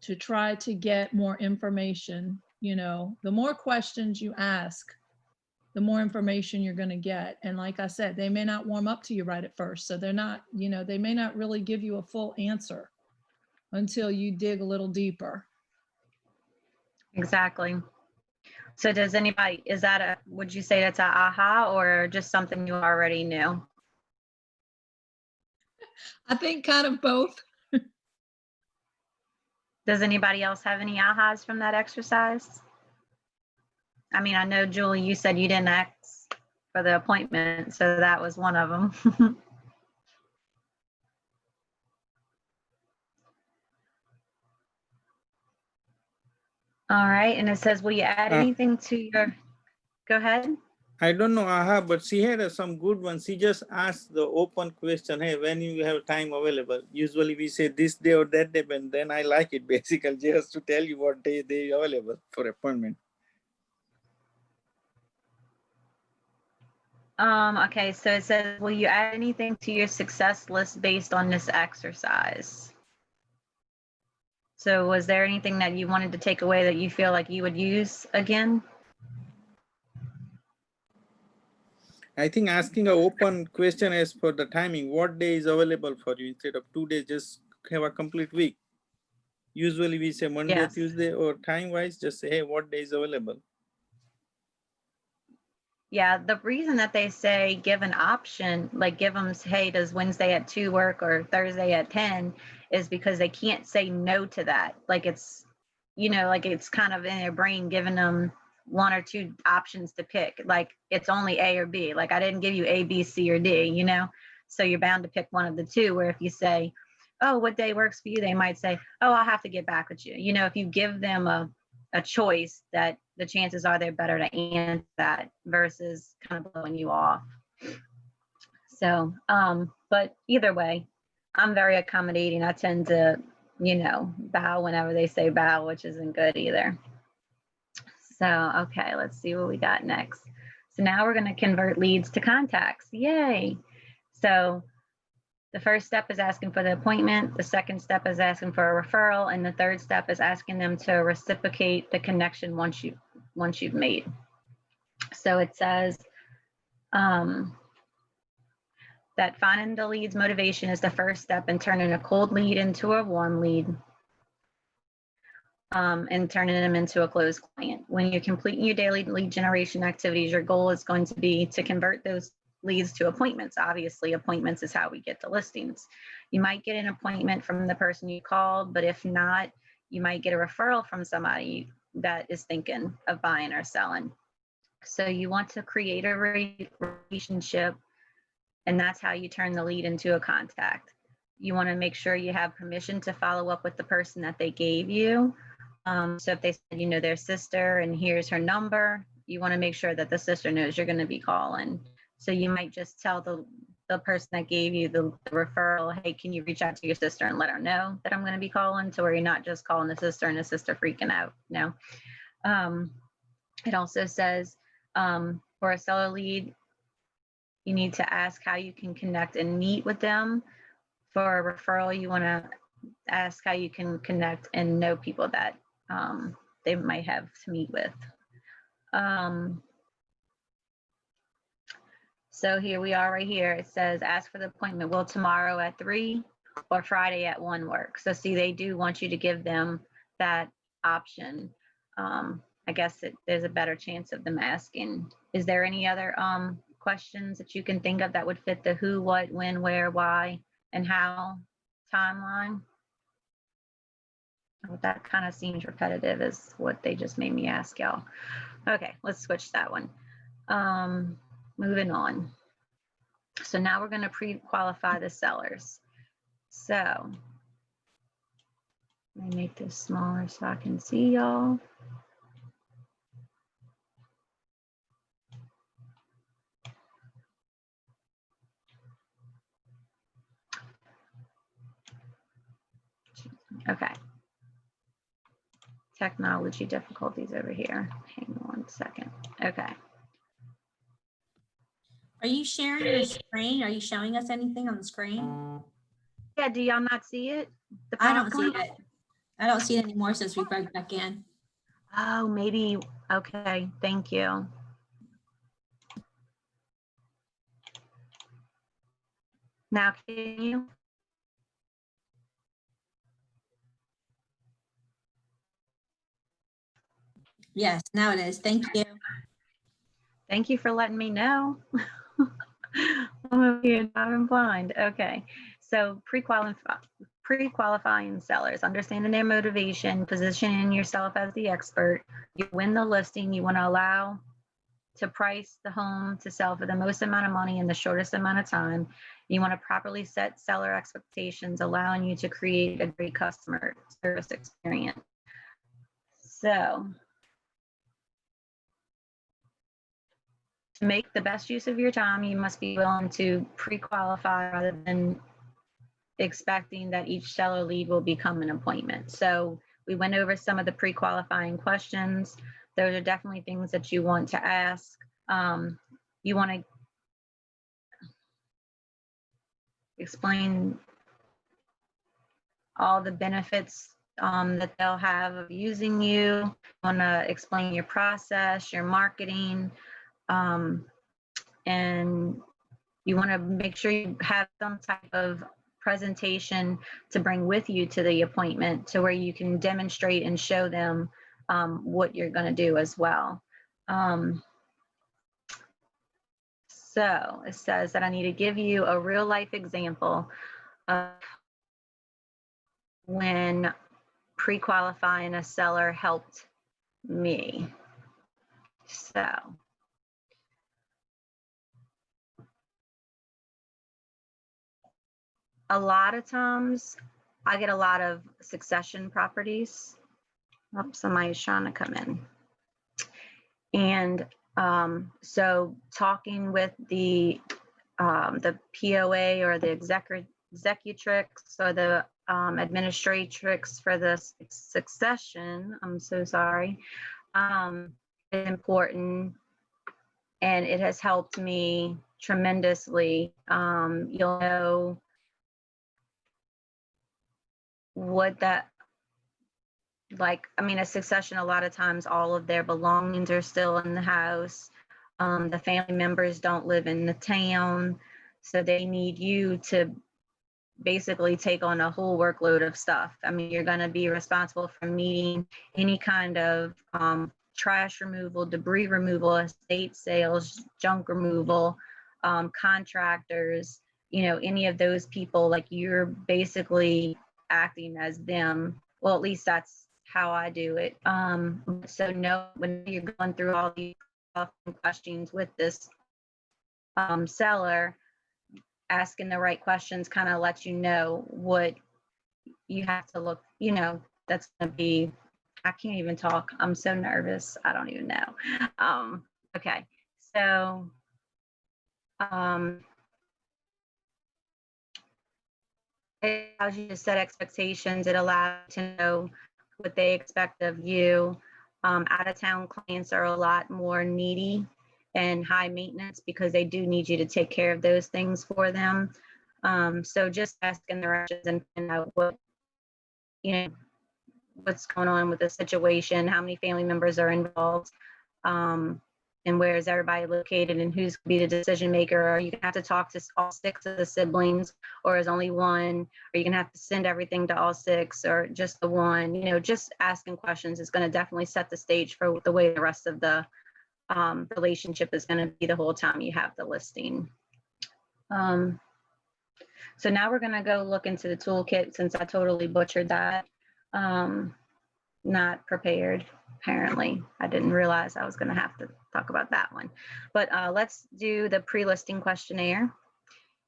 [SPEAKER 10] to try to get more information. The more questions you ask, the more information you're going to get. And like I said, they may not warm up to you right at first. So they're not, they may not really give you a full answer until you dig a little deeper.
[SPEAKER 2] Exactly. So would you say that's a aha or just something you already knew?
[SPEAKER 10] I think kind of both.
[SPEAKER 2] Does anybody else have any ahas from that exercise? I mean, I know, Julie, you said you didn't ask for the appointment, so that was one of them. All right, and it says, will you add anything to your, go ahead.
[SPEAKER 11] I don't know, Aha, but she had some good ones. She just asked the open question, hey, when you have time available? Usually we say this day or that day, and then I like it basically just to tell you what day they available for appointment.
[SPEAKER 2] Okay, so it says, will you add anything to your success list based on this exercise? So was there anything that you wanted to take away that you feel like you would use again?
[SPEAKER 11] I think asking an open question as for the timing, what day is available for you instead of 2 days, just have a complete week. Usually we say Monday,
[SPEAKER 2] Yes.
[SPEAKER 11] Tuesday, or time wise, just say, hey, what day is available?
[SPEAKER 2] Yeah, the reason that they say give an option, like give them, hey, does Wednesday at 2 work or Thursday at 10, is because they can't say no to that. Like it's, like it's kind of in their brain giving them 1 or 2 options to pick. Like it's only A or B. Like I didn't give you A, B, C, or D, So you're bound to pick one of the two, where if you say, oh, what day works for you? They might say, oh, I'll have to get back with you. If you give them a choice, that the chances are they're better to answer that versus kind of blowing you off. So, but either way, I'm very accommodating. I tend to, bow whenever they say bow, which isn't good either. So, okay, let's see what we got next. So now we're going to convert leads to contacts. Yay. So the first step is asking for the appointment. The second step is asking for a referral. And the third step is asking them to reciprocate the connection once you've made. So it says that finding the lead's motivation is the first step in turning a cold lead into a warm lead, and turning them into a closed client. When you're completing your daily lead generation activities, your goal is going to be to convert those leads to appointments. Obviously, appointments is how we get the listings. You might get an appointment from the person you called, but if not, you might get a referral from somebody that is thinking of buying or selling. So you want to create a relationship, and that's how you turn the lead into a contact. You want to make sure you have permission to follow up with the person that they gave you. So if they said, their sister and here's her number, you want to make sure that the sister knows you're going to be calling. So you might just tell the person that gave you the referral, hey, can you reach out to your sister and let her know that I'm going to be calling, to where you're not just calling the sister and the sister freaking out. No. It also says for a seller lead, you need to ask how you can connect and meet with them. For a referral, you want to ask how you can connect and know people that they might have to meet with. So here we are right here. It says, ask for the appointment. Will tomorrow at 3 or Friday at 1 work? So see, they do want you to give them that option. I guess there's a better chance of them asking. Is there any other questions that you can think of that would fit the who, what, when, where, why, and how timeline? Well, that kind of seems repetitive, is what they just made me ask y'all. Okay, let's switch that one. Moving on. So now we're going to pre-qualify the sellers. So let me make this smaller so I can see y'all. Okay. Technology difficulties over here. Hang on 1 second. Okay.
[SPEAKER 12] Are you sharing your screen? Are you showing us anything on the screen?
[SPEAKER 2] Yeah, do y'all not see it? The
[SPEAKER 12] I don't see
[SPEAKER 2] PowerPoint?
[SPEAKER 12] it. I don't see it anymore since we broke back in.
[SPEAKER 2] Oh, maybe. Okay, thank you. Now can you?
[SPEAKER 12] Yes, now it is. Thank you.
[SPEAKER 2] Thank you for letting me know. I'm over here driving blind. Okay, so pre-qualifying sellers, understanding their motivation, positioning yourself as the expert. You win the listing, you want to allow to price the home to sell for the most amount of money in the shortest amount of time. You want to properly set seller expectations, allowing you to create a great customer service experience. So to make the best use of your time, you must be willing to pre-qualify rather than expecting that each seller lead will become an appointment. So we went over some of the pre-qualifying questions. Those are definitely things that you want to ask. You want to explain all the benefits that they'll have of using you. You want to explain your process, your marketing, and you want to make sure you have some type of presentation to bring with you to the appointment, to where you can demonstrate and show them what you're going to do as well. So it says that I need to give you a real life example of when pre-qualifying a seller helped me. So a lot of times I get a lot of succession properties. Oh, somebody's trying to come in. And so talking with the POA or the executrix or the administratrix for the succession, I'm so sorry, is important, and it has helped me tremendously. You'll know what that, like, I mean, a succession, a lot of times all of their belongings are still in the house. The family members don't live in the town, so they need you to basically take on a whole workload of stuff. I mean, you're going to be responsible for meeting any kind of trash removal, debris removal, estate sales, junk removal, contractors, you know, any of those people. Like, you're basically acting as them. Well, at least that's how I do it. So no, when you're going through all these questions with this seller, asking the right questions kind of lets you know what you have to look, you know, that's going to be, I can't even talk. I'm so nervous. I don't even know. Okay. So, it allows you to set expectations. It allows you to know what they expect of you. Out-of-town clients are a lot more needy and high maintenance because they do need you to take care of those things for them. So just asking the questions and find out what, you know, what's going on with the situation, how many family members are involved, and where is everybody located, and who's going to be the decision maker. Or you can have to talk to all 6 of the siblings, or is only one, or you can have to send everything to all 6, or just the one. You know, just asking questions is going to definitely set the stage for the way the rest of the relationship is going to be the whole time you have the listing. So now we're going to go look into the toolkit, since I totally butchered that. Not prepared, apparently. I didn't realize I was going to have to talk about that one. But let's do the pre-listing questionnaire.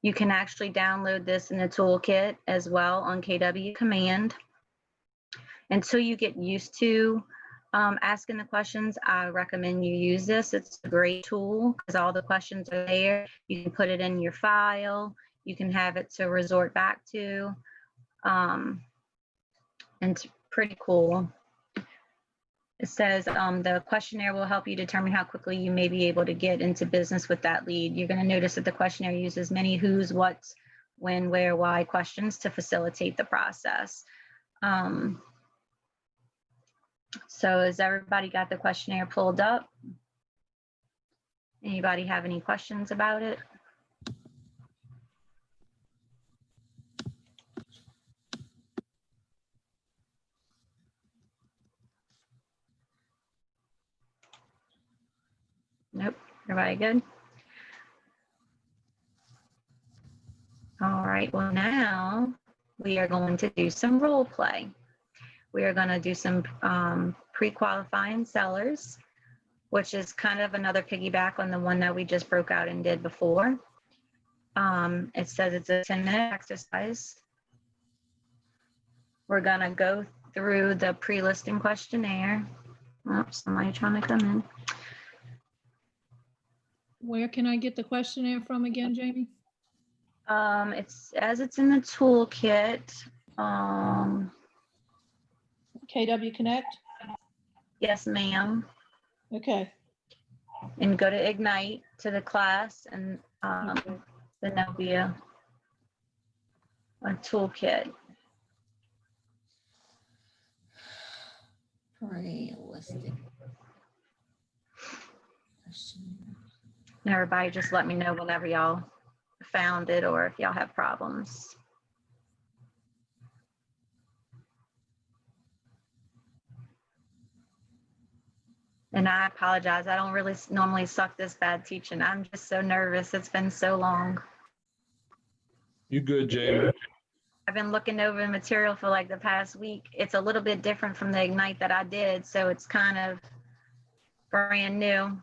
[SPEAKER 2] You can actually download this in the toolkit as well on KW Command. Until you get used to asking the questions, I recommend you use this. It's a great tool because all the questions are there. You can put it in your file. You can have it to resort back to. And it's pretty cool. It says the questionnaire will help you determine how quickly you may be able to get into business with that lead. You're going to notice that the questionnaire uses many who's, what's, when, where, why questions to facilitate the process. So has everybody got the questionnaire pulled up? Anybody have any questions about it? Nope. Everybody good? All right. Well, now we are going to do some role play. We are going to do some pre-qualifying sellers, which is kind of another piggyback on the one that we just broke out and did before. It says it's a 10-minute exercise. We're going to go through the pre-listing questionnaire. Oh, somebody trying to come in.
[SPEAKER 10] Where can I get the questionnaire from again, Jamie?
[SPEAKER 2] It's as it's in the toolkit.
[SPEAKER 10] KW Connect?
[SPEAKER 2] Yes, ma'am.
[SPEAKER 10] Okay.
[SPEAKER 2] And go to Ignite to the class, and then there'll be a toolkit.
[SPEAKER 12] Realistic.
[SPEAKER 2] And everybody just let me know whenever y'all found it or if y'all have problems. And I apologize. I don't really normally suck this bad teaching. I'm just so nervous. It's been so long.
[SPEAKER 3] You good, Jamie?
[SPEAKER 2] I've been looking over the material for like the past week. It's a little bit different from the Ignite that I did, so it's kind of brand new.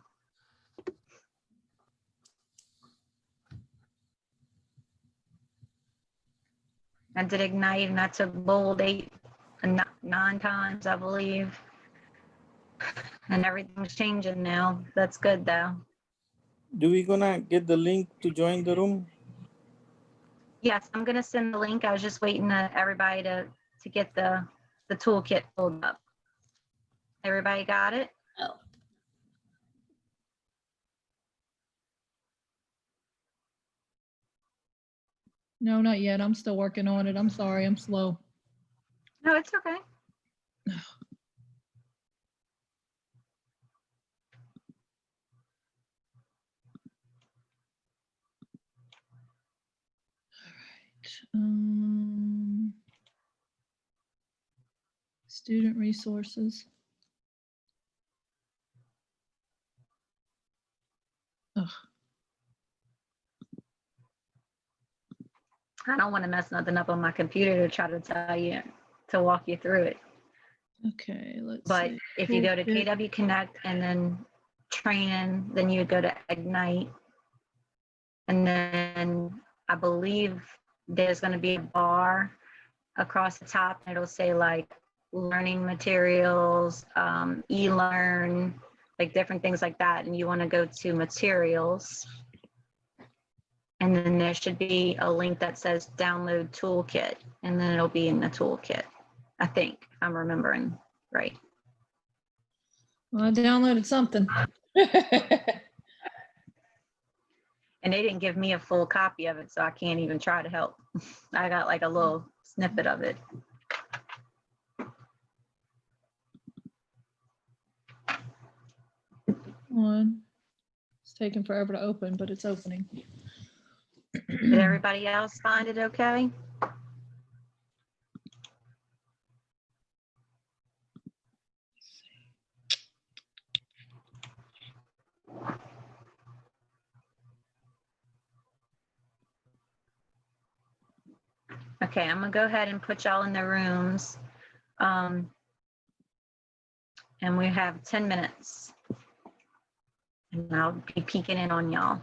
[SPEAKER 2] I did Ignite and I took Bold 9 times, I believe. And everything's changing now. That's good though.
[SPEAKER 11] Do we gonna get the link to join the room?
[SPEAKER 2] Yes, I'm gonna send the link. I was just waiting to everybody to get the toolkit pulled up. Everybody got it?
[SPEAKER 12] Oh,
[SPEAKER 10] No, not yet. I'm still working on it. I'm sorry. I'm slow.
[SPEAKER 2] No, it's okay.
[SPEAKER 10] Student resources. Ugh.
[SPEAKER 2] I don't want to mess nothing up on my computer to try to tell you to walk you through it.
[SPEAKER 10] Okay, let's
[SPEAKER 2] But
[SPEAKER 10] see.
[SPEAKER 2] if you go to
[SPEAKER 10] Toolkit.
[SPEAKER 2] KW Connect and then training, then you would go to Ignite. And then I believe there's going to be a bar across the top. And it'll say like learning materials, e-learn, like different things like that. And you want to go to materials. And then there should be a link that says download toolkit. And then it'll be in the toolkit, I think, if I'm remembering right.
[SPEAKER 10] Well, I downloaded something.
[SPEAKER 2] And they didn't give me a full copy of it, so I can't even try to help. I got like a little snippet of it.
[SPEAKER 10] One. It's taking forever to open, but it's opening.
[SPEAKER 2] Did everybody else find it okay? Okay, I'm gonna go ahead and put y'all in the rooms. And we have 10 minutes. And I'll be peeking in on y'all.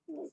[SPEAKER 11] Hello?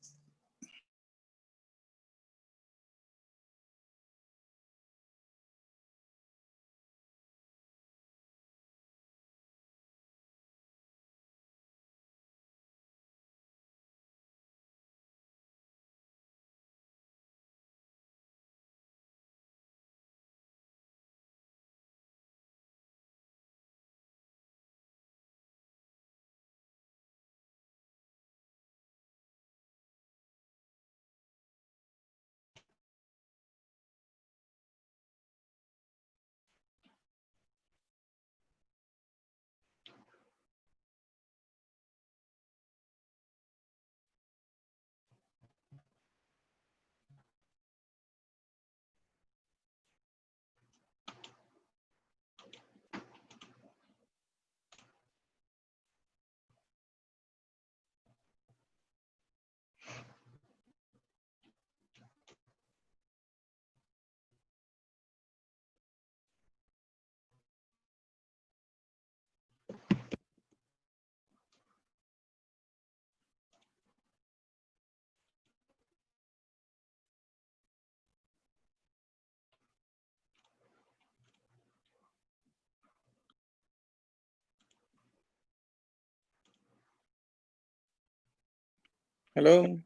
[SPEAKER 2] Y'all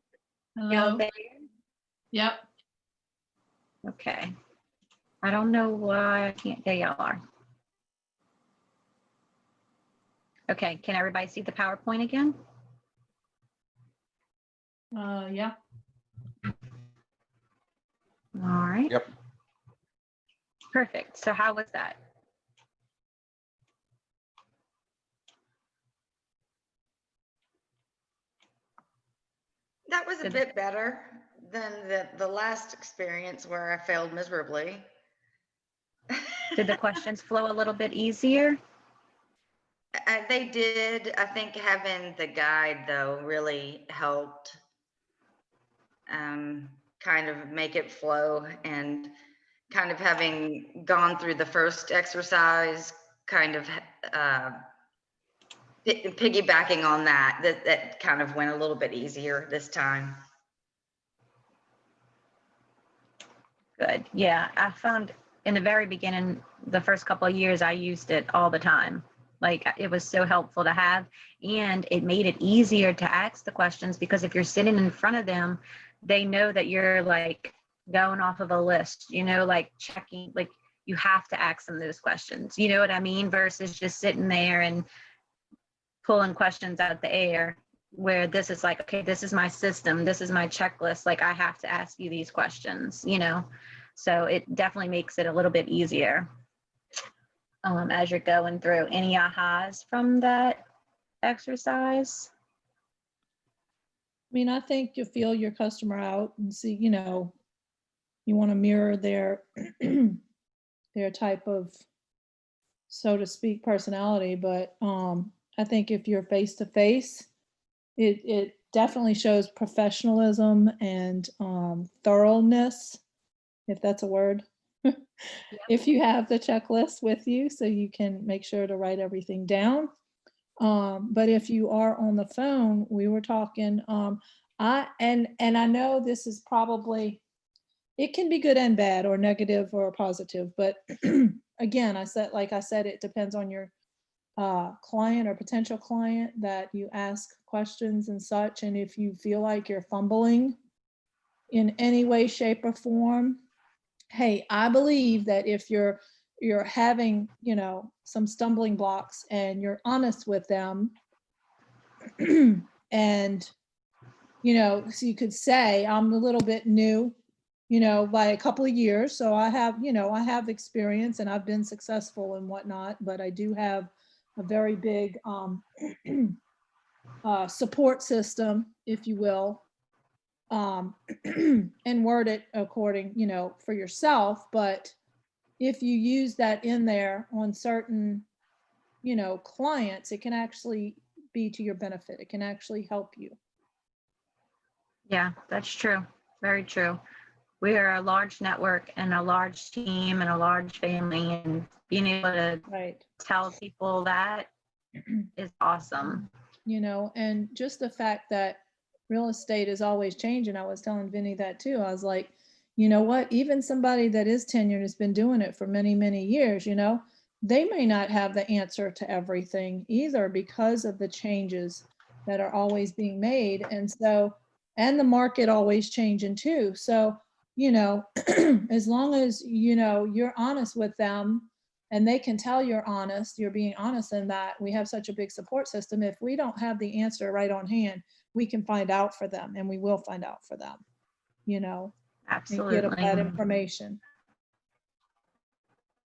[SPEAKER 10] Hello?
[SPEAKER 2] there?
[SPEAKER 10] Yep.
[SPEAKER 2] Okay. I don't know why I can't, there y'all are. Okay, can everybody see the PowerPoint again?
[SPEAKER 10] Yeah.
[SPEAKER 2] All right.
[SPEAKER 1] Yep.
[SPEAKER 2] Perfect. So how was that?
[SPEAKER 5] That was a
[SPEAKER 2] Did-
[SPEAKER 5] bit better than the last experience where I failed miserably.
[SPEAKER 2] Did the questions flow a little bit easier?
[SPEAKER 5] They did. I think having the guide though really helped kind of make it flow, and kind of having gone through the first exercise, kind of piggybacking on that kind of went a little bit easier this time.
[SPEAKER 2] Good. Yeah, I found in the very beginning, the first couple of years, I used it all the time. Like it was so helpful to have, and it made it easier to ask the questions because if you're sitting in front of them, they know that you're like going off of a list, you know, like checking, like you have to ask them those questions. You know what I mean? Versus just sitting there and pulling questions out of the air, where this is like, okay, this is my system, this is my checklist, like I have to ask you these questions, you know? So it definitely makes it a little bit easier as you're going through. Any ahas from that exercise?
[SPEAKER 10] I mean, I think you feel your customer out and see, you know, you want to mirror their their type of, so to speak, personality. But I think if you're face to face, it definitely shows professionalism and thoroughness, if that's a word. If you have the checklist with you, so you can make sure to write everything down. But if you are on the phone, we were talking, I know this is probably, it can be good and bad or negative or positive, but again, like I said, it depends on your client or potential client that you ask questions and such. And if you feel like you're fumbling in any way, shape, or form, hey, I believe that if you're having, you know, some stumbling blocks and you're honest with them, and, you know, so you could say, I'm a little bit new, you know, by a couple of years. So I have, you know, I have experience and I've been successful and whatnot, but I do have a very big support system, if you will, and word it according, you know, for yourself. But if you use that in there on certain, you know, clients, it can actually be to your benefit. It can actually help you.
[SPEAKER 2] Yeah, that's true. Very true. We are a large network and a large team and a large family, and being able to
[SPEAKER 10] Right.
[SPEAKER 2] tell people that is awesome.
[SPEAKER 10] You know, and just the fact that real estate is always changing. I was telling Vinny that too. I was like, you know what, even somebody that is tenured has been doing it for many, many years, you know, they may not have the answer to everything either because of the changes that are always being made. And so, and the market always changing too. So, you know, as long as, you know, you're honest with them and they can tell you're honest, you're being honest in that we have such a big support system. If we don't have the answer right on hand, we can find out for them and we will find out for them, you know, and get them
[SPEAKER 2] Absolutely.
[SPEAKER 10] that information.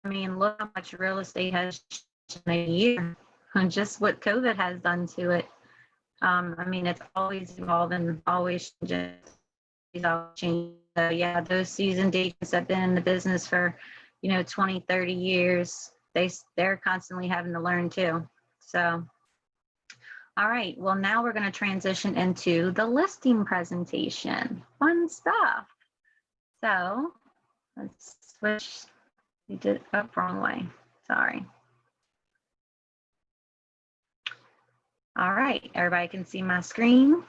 [SPEAKER 2] I mean, look how much real estate has changed in a year, and just what COVID has done to it. I mean, it's always evolving, always changing. So yeah, those seasoned agents that have been in the business for, you know, 20, 30 years, they're constantly having to learn too. So, all right, well, now we're going to transition into the listing presentation. Fun stuff. So let's switch. We did it up wrong way. Sorry. All right, everybody can see my screen.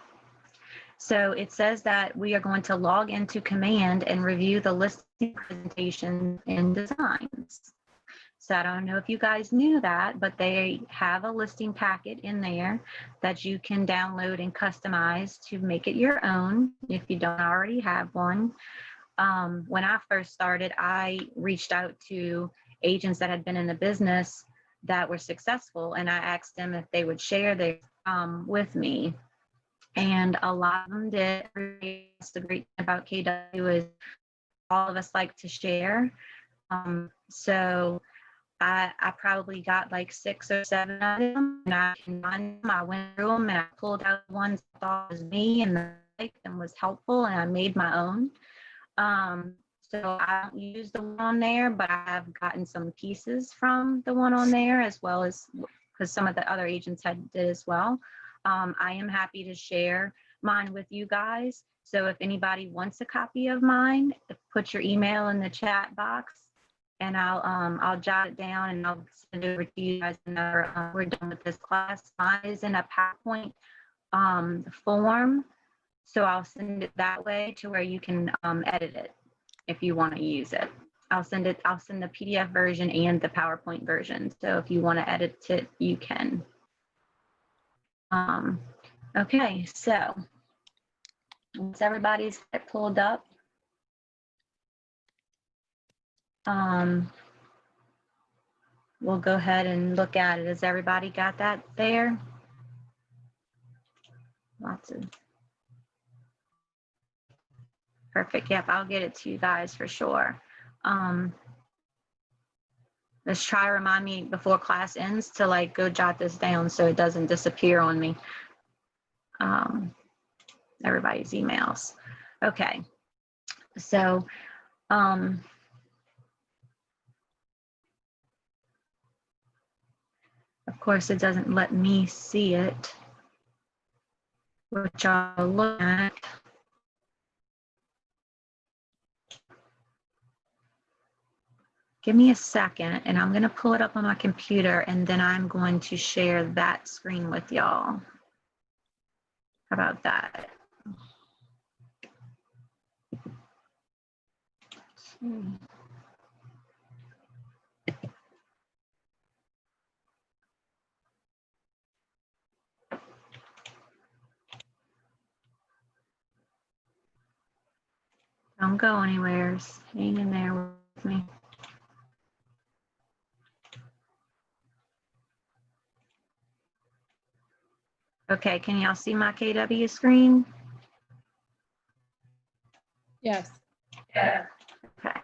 [SPEAKER 2] So it says that we are going to log into Command and review the listing presentation and designs. So I don't know if you guys knew that, but they have a listing packet in there that you can download and customize to make it your own if you don't already have one. When I first started, I reached out to agents that had been in the business that were successful, and I asked them if they would share their with me. And a lot of them did. That's the great thing about KW is all of us like to share. So I probably got like 6 or 7 of them, and I can find them. I went through them and I pulled out the ones I thought was me and was helpful, and I made my own. So I don't use the one on there, but I have gotten some pieces from the one on there, as well as because some of the other agents did as well. I am happy to share mine with you guys. So if anybody wants a copy of mine, put your email in the chat box, and I'll jot it down and I'll send it over to you guys whenever we're done with this class. Mine is in a PowerPoint form, so I'll send it that way to where you can edit it if you want to use it. I'll send the PDF version and the PowerPoint version. So if you want to edit it, you can. Okay, so once everybody's pulled up, we'll go ahead and look at it. Has everybody got that there? Lots of. Perfect. Yep, I'll get it to you guys for sure. Let's try to remind me before class ends to like go jot this down so it doesn't disappear on me. Everybody's emails. Okay. So, of course, it doesn't let me see it, which I'll look at. Give me a second, and I'm going to pull it up on my computer, and then I'm going to share that screen with y'all. How about that? Don't go anywhere. Hang in there with me. Okay, can y'all see my KW screen?
[SPEAKER 10] Yes.
[SPEAKER 2] Yeah. Okay.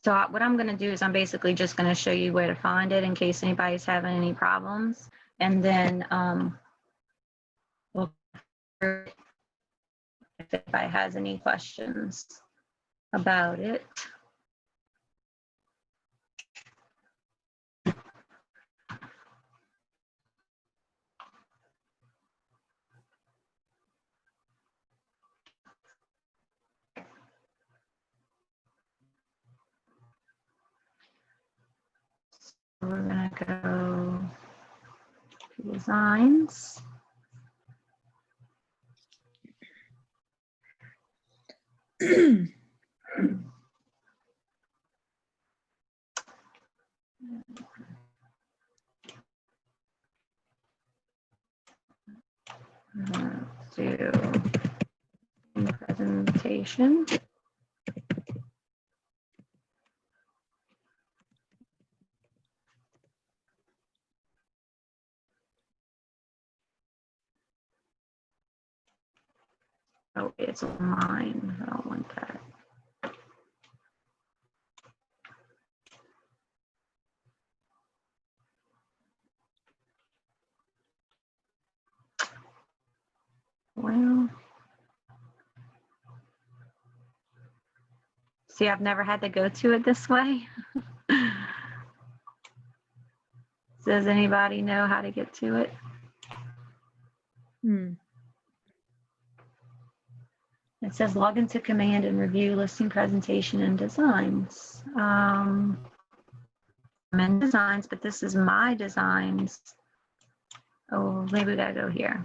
[SPEAKER 2] So what I'm going to do is I'm basically just going to show you where to find it in case anybody's having any problems. And then we'll if anybody has any questions about it. We're gonna go designs. Do presentation. Oh, it's mine. I don't want that. Well, see, I've never had to go to it this way. Does anybody know how to get to it? It says log into command and review listing presentation and designs. I'm in designs, but this is my designs. Oh, maybe we gotta go here.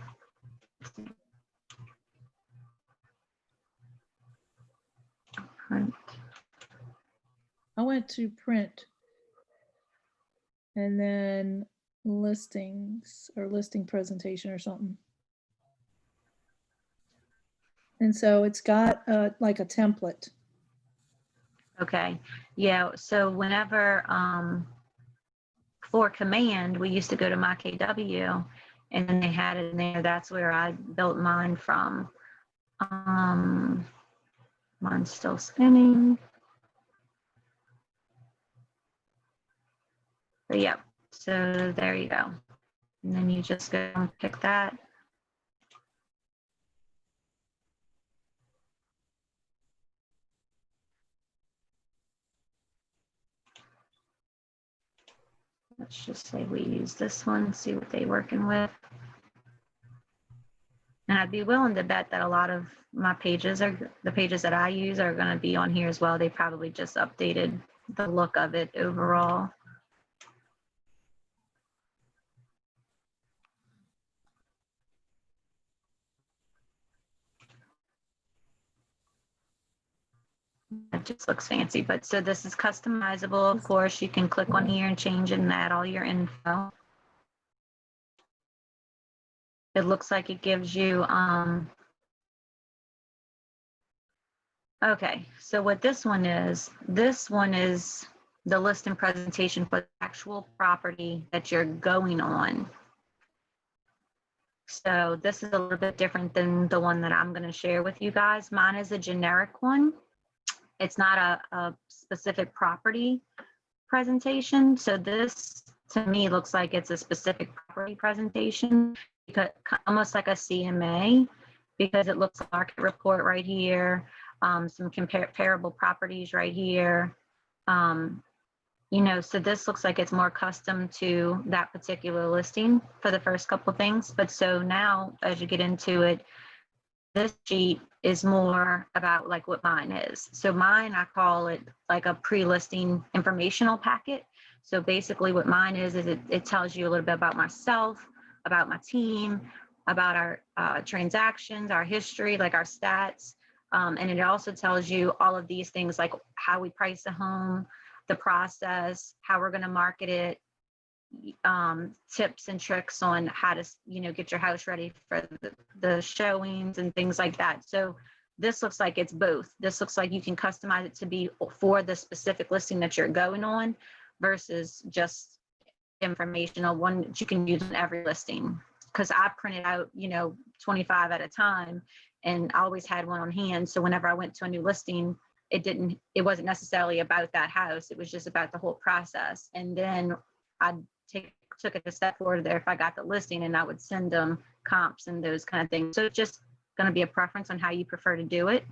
[SPEAKER 2] Print.
[SPEAKER 10] I went to print. And then listings or listing presentation or something. And so it's got like a template.
[SPEAKER 2] Okay, yeah, so whenever, for command, we used to go to my KW and then they had it in there. That's where I built mine from. Mine's still spinning. But yeah, so there you go. And then you just go and pick that. Let's just say we use this one, see what they're working with. And I'd be willing to bet that a lot of my pages are, the pages that I use are going to be on here as well. They probably just updated the look of it overall. It just looks fancy, but so this is customizable. Of course, you can click on here and change it and add all your info. It looks like it gives you, okay, so what this one is the list and presentation for the actual property that you're going on. So this is a little bit different than the one that I'm going to share with you guys. Mine is a generic one. It's not a specific property presentation. So this, to me, looks like it's a specific property presentation, because almost like a CMA, because it looks like a market report right here, some comparable properties right here. You know, so this looks like it's more custom to that particular listing for the first couple of things. But so now, as you get into it, this sheet is more about like what mine is. So mine, I call it like a pre-listing informational packet. So basically what mine is it tells you a little bit about myself, about my team, about our transactions, our history, like our stats. And it also tells you all of these things, like how we price a home, the process, how we're going to market it, tips and tricks on how to, you know, get your house ready for the showings and things like that. So this looks like it's both. This looks like you can customize it to be for the specific listing that you're going on versus just informational one that you can use on every listing. Because I printed out, you know, 25 at a time, and I always had one on hand. So whenever I went to a new listing, it wasn't necessarily about that house. It was just about the whole process. And then I took it a step forward there if I got the listing, and I would send them comps and those kind of things. So it's just going to be a preference on how you prefer to do it.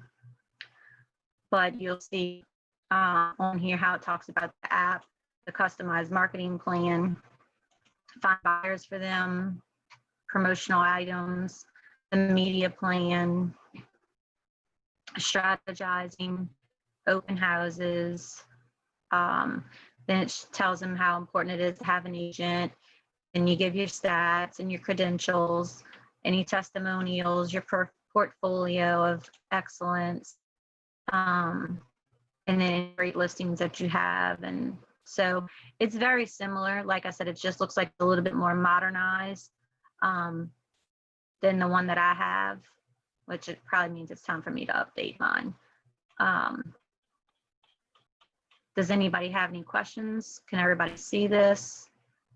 [SPEAKER 2] But you'll see on here how it talks about the app, the customized marketing plan, find buyers for them, promotional items, the media plan, strategizing, open houses. Then it tells them how important it is to have an agent. and you give your stats and your credentials, any testimonials, your portfolio of excellence, and then great listings that you have. And so it's very similar. Like I said, it just looks like a little bit more modernized than the one that I have, which it probably means it's time for me to update mine. Does anybody have any questions? Can everybody see this?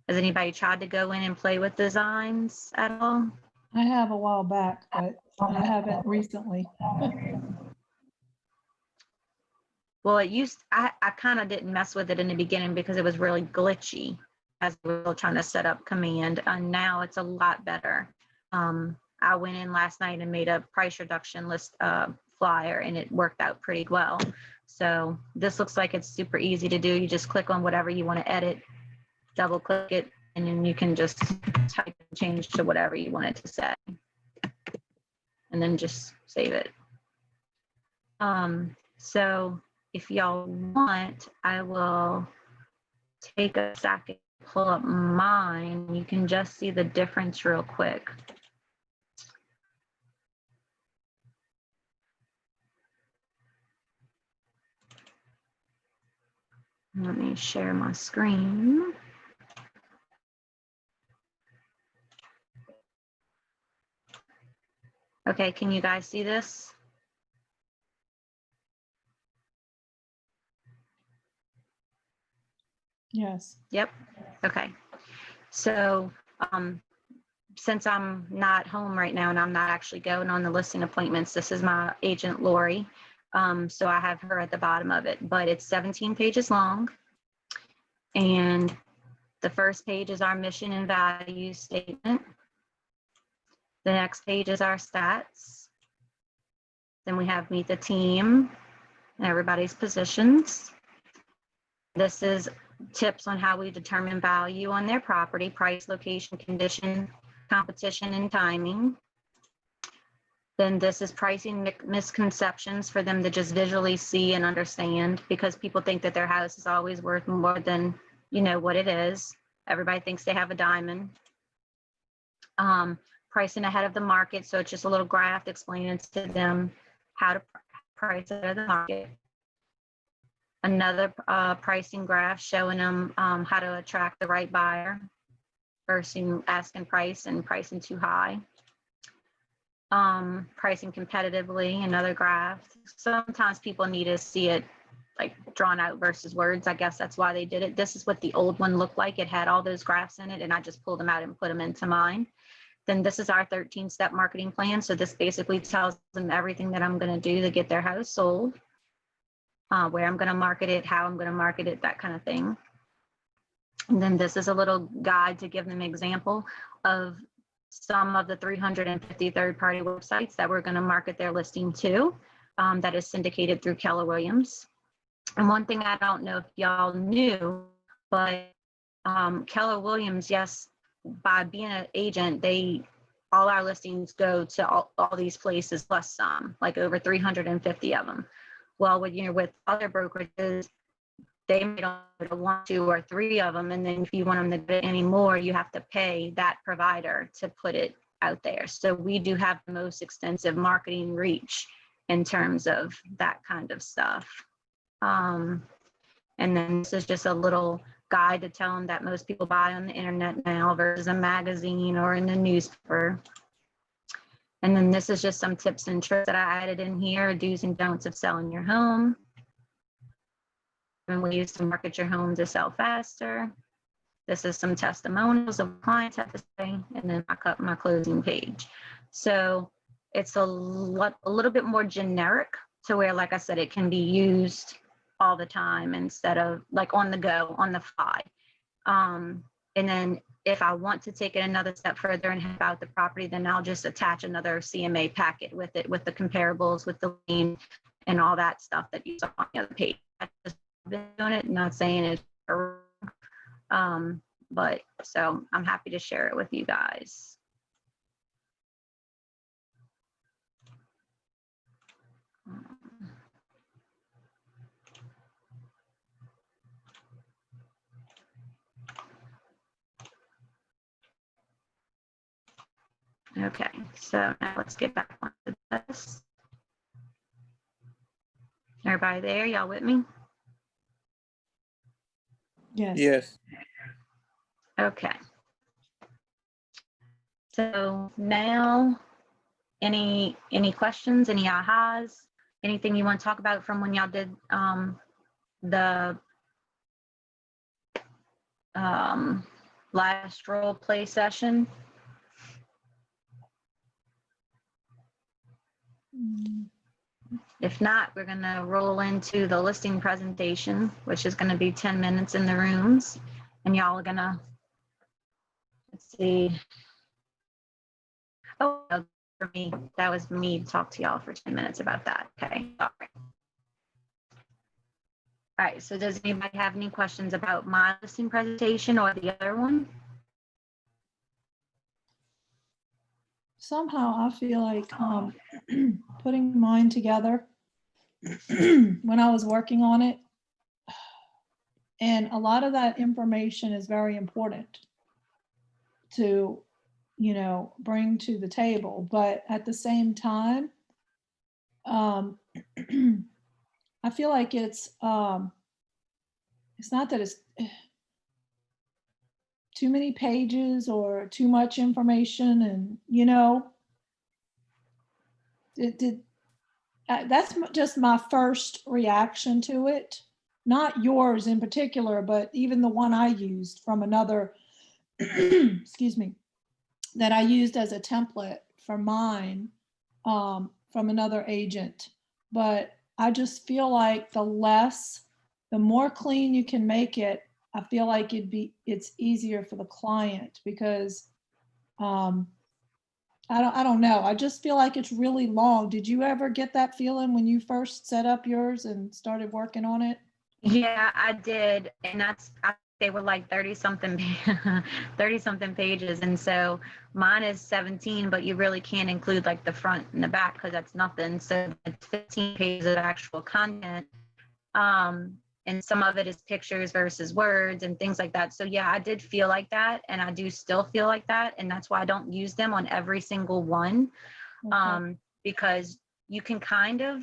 [SPEAKER 2] Has anybody tried to go in and play with designs at all?
[SPEAKER 10] I have a while back, but I haven't recently.
[SPEAKER 2] Well, I kind of didn't mess with it in the beginning because it was really glitchy as we were trying to set up command, and now it's a lot better. I went in last night and made a price reduction list flyer, and it worked out pretty well. So this looks like it's super easy to do. You just click on whatever you want to edit, double click it, and then you can just type and change to whatever you want it to say. And then just save it. So if y'all want, I will take a second to pull up mine. You can just see the difference real quick. Let me share my screen. Okay, can you guys see this?
[SPEAKER 10] Yes.
[SPEAKER 2] Yep. Okay. So since I'm not home right now and I'm not actually going on the listing appointments, this is my agent Lori. So I have her at the bottom of it, but it's 17 pages long. And the first page is our mission and values statement. The next page is our stats. Then we have meet the team and everybody's positions. This is tips on how we determine value on their property: price, location, condition, competition, and timing. Then this is pricing misconceptions for them to just visually see and understand, because people think that their house is always worth more than, you know, what it is. Everybody thinks they have a diamond. Pricing ahead of the market. So it's just a little graph explaining to them how to price ahead of the market. Another pricing graph showing them how to attract the right buyer versus asking price and pricing too high. Pricing competitively, another graph. Sometimes people need to see it like drawn out versus words. I guess that's why they did it. This is what the old one looked like. It had all those graphs in it, and I just pulled them out and put them into mine. Then this is our 13-step marketing plan. So this basically tells them everything that I'm going to do to get their house sold, where I'm going to market it, how I'm going to market it, that kind of thing. And then this is a little guide to give them an example of some of the 350 third-party websites that we're going to market their listing to, that is syndicated through Keller Williams. And one thing I don't know if y'all knew, but Keller Williams, yes, by being an agent, all our listings go to all these places plus some, like over 350 of them. Well, with other brokerages, they might only want 2 or 3 of them, and then if you want them to get any more, you have to pay that provider to put it out there. So we do have the most extensive marketing reach in terms of that kind of stuff. And then this is just a little guide to tell them that most people buy on the internet now versus a magazine or in the newspaper. And then this is just some tips and tricks that I added in here: do's and don'ts of selling your home, and ways to market your home to sell faster. This is some testimonials of clients have to say, and then my closing page. So it's a little bit more generic to where, like I said, it can be used all the time instead of like on the go, on the fly. And then if I want to take it another step further and help out the property, then I'll just attach another CMA packet with it, with the comparables, with the lien and all that stuff that you saw on the other page. I've just been doing it, not saying it, but so I'm happy to share it with you guys. Okay, so now let's get back on to this. Everybody there, y'all with me?
[SPEAKER 10] Yes.
[SPEAKER 11] Yes.
[SPEAKER 2] Okay. So now, any questions, any ahas, anything you want to talk about from when y'all did the last role play session? If not, we're gonna roll into the listing presentation, which is gonna be 10 minutes in the rooms. And y'all are gonna, let's see. Oh, no, for me, that was me to talk to y'all for 10 minutes about that. Okay. All right, so does anybody have any questions about my listing presentation or the other one?
[SPEAKER 10] Somehow I feel like putting mine together when I was working on it. And a lot of that information is very important to, you know, bring to the table. But at the same time, I feel like it's not that it's too many pages or too much information, and you know, that's just my first reaction to it. Not yours in particular, but even the one I used from another, excuse me, that I used as a template for mine from another agent. But I just feel like the more clean you can make it, I feel like it's easier for the client, because I don't know. I just feel like it's really long. Did you ever get that feeling when you first set up yours and started working on it?
[SPEAKER 2] Yeah, I did. And they were like 30 something pages. And so mine is 17, but you really can't include like the front and the back because that's nothing. So it's 15 pages of actual content. And some of it is pictures versus words and things like that. So yeah, I did feel like that, and I do still feel like that. And that's why I don't use them on every single one.
[SPEAKER 10] Okay.
[SPEAKER 2] Because you can kind of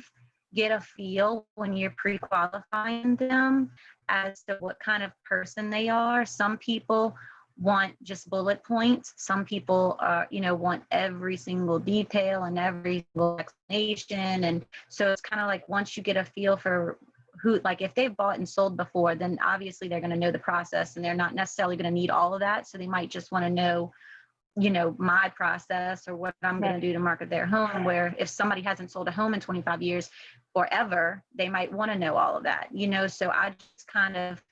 [SPEAKER 2] get a feel when you're pre-qualifying them as to what kind of person they are. Some people want just bullet points. Some people want every single detail and every single explanation. And so it's kind of like, once you get a feel for who, like if they've bought and sold before, then obviously they're going to know the process, and they're not necessarily going to need all of that. So they might just want to know, my process or what I'm going to do to market their home. Where if somebody hasn't sold a home in 25 years or ever, they might want to know all of that, so I just kind of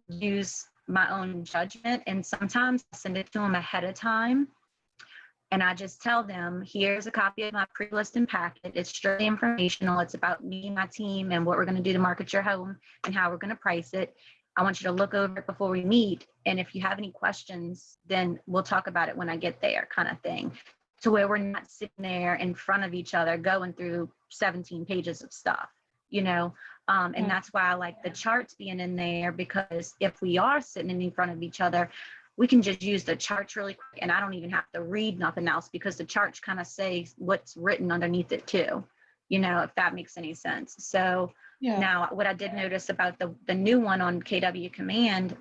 [SPEAKER 2] use my own judgment, and sometimes I send it to them ahead of time. And I just tell them, here's a copy of my pre-listing packet. It's strictly informational. It's about me and my team and what we're going to do to market your home and how we're going to price it. I want you to look over it before we meet. And if you have any questions, then we'll talk about it when I get there, kind of thing. To where we're not sitting there in front of each other going through 17 pages of stuff, and that's why I like the charts being in there, because if we are sitting in front of each other, we can just use the charts really quick, and I don't even have to read nothing else, because the charts kind of say what's written underneath it too, if that makes any sense. So
[SPEAKER 10] Yeah.
[SPEAKER 2] now what I did notice about the new one on KW Command,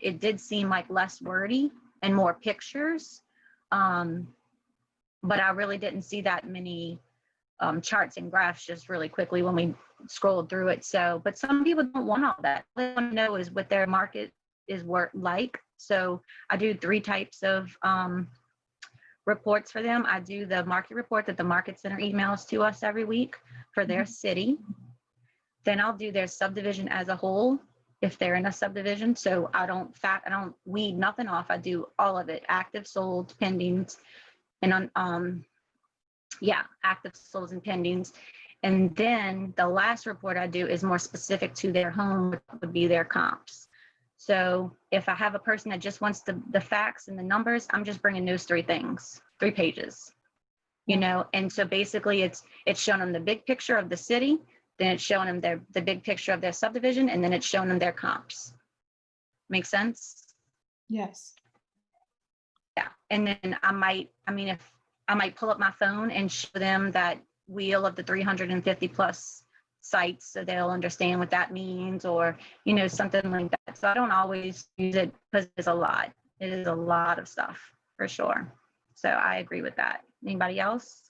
[SPEAKER 2] it did seem like less wordy and more pictures. But I really didn't see that many charts and graphs just really quickly when we scrolled through it. So, but some people don't want all that. All they want to know is what their market is like. So I do 3 types of reports for them. I do the market report that the Market Center emails to us every week for their city. Then I'll do their subdivision as a whole, if they're in a subdivision. So I don't weed nothing off. I do all of it: active, sold, pendings, and active, solds, and pendings. And then the last report I do is more specific to their home, which would be their comps. So if I have a person that just wants the facts and the numbers, I'm just bringing those 3 things, 3 pages, and so basically it's showing them the big picture of the city, then it's showing them the big picture of their subdivision, and then it's showing them their comps. Make sense?
[SPEAKER 10] Yes.
[SPEAKER 2] Yeah. And then if I might pull up my phone and show them that wheel of the 350 plus sites so they'll understand what that means, or, something like that. So I don't always use it because it's a lot. It is a lot of stuff for sure. So I agree with that. Anybody else?